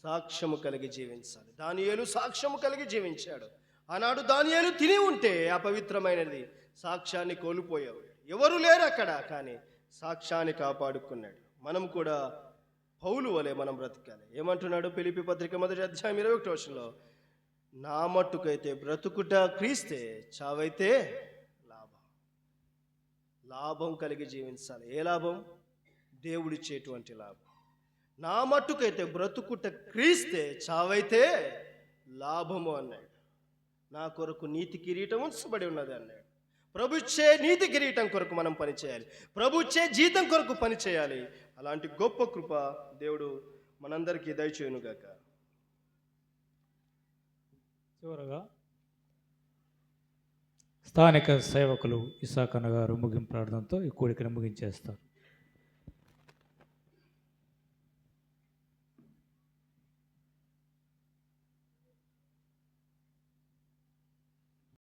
సాక్ష్యము కలిగి జీవించాలి. దానియేలు సాక్ష్యము కలిగి జీవించాడు. ఆనాడు దానియేలు తిని ఉంటే అపవిత్రమైనది సాక్ష్యాన్ని కోల్పోయాడు. ఎవరు లేరు అక్కడ, కానీ సాక్ష్యాన్ని కాపాడుకున్నాడు. మనం కూడా పౌలు వలె మనం బ్రతకాలి. ఏమంటున్నాడు? ఫిలిప్పీ పత్రిక 1వ అధ్యాయం 21వ వచనంలో, నా మట్టుకైతే బ్రతుకుట క్రీస్తే, చావైతే లాభం. లాభం కలిగి జీవించాలి. ఏ లాభం? దేవుడిచ్చేటువంటి లాభం. నా మట్టుకైతే బ్రతుకుట క్రీస్తే, చావైతే లాభము అన్నాడు. నా కొరకు నీతి కిరీటం ఉంచబడి ఉన్నది అన్నాడు. ప్రభుచ్చే నీతి కిరీటం కొరకు మనం పనిచేయాలి. ప్రభుచ్చే జీతం కొరకు పనిచేయాలి. అలాంటి గొప్ప కృప దేవుడు మనందరికీ దయచేయునుగాక. చివరగా స్థానిక సేవకులు ఇసాకన్న గారు ముగింపు ప్రార్థనతో ఈ కూడికను ముగించేస్తారు.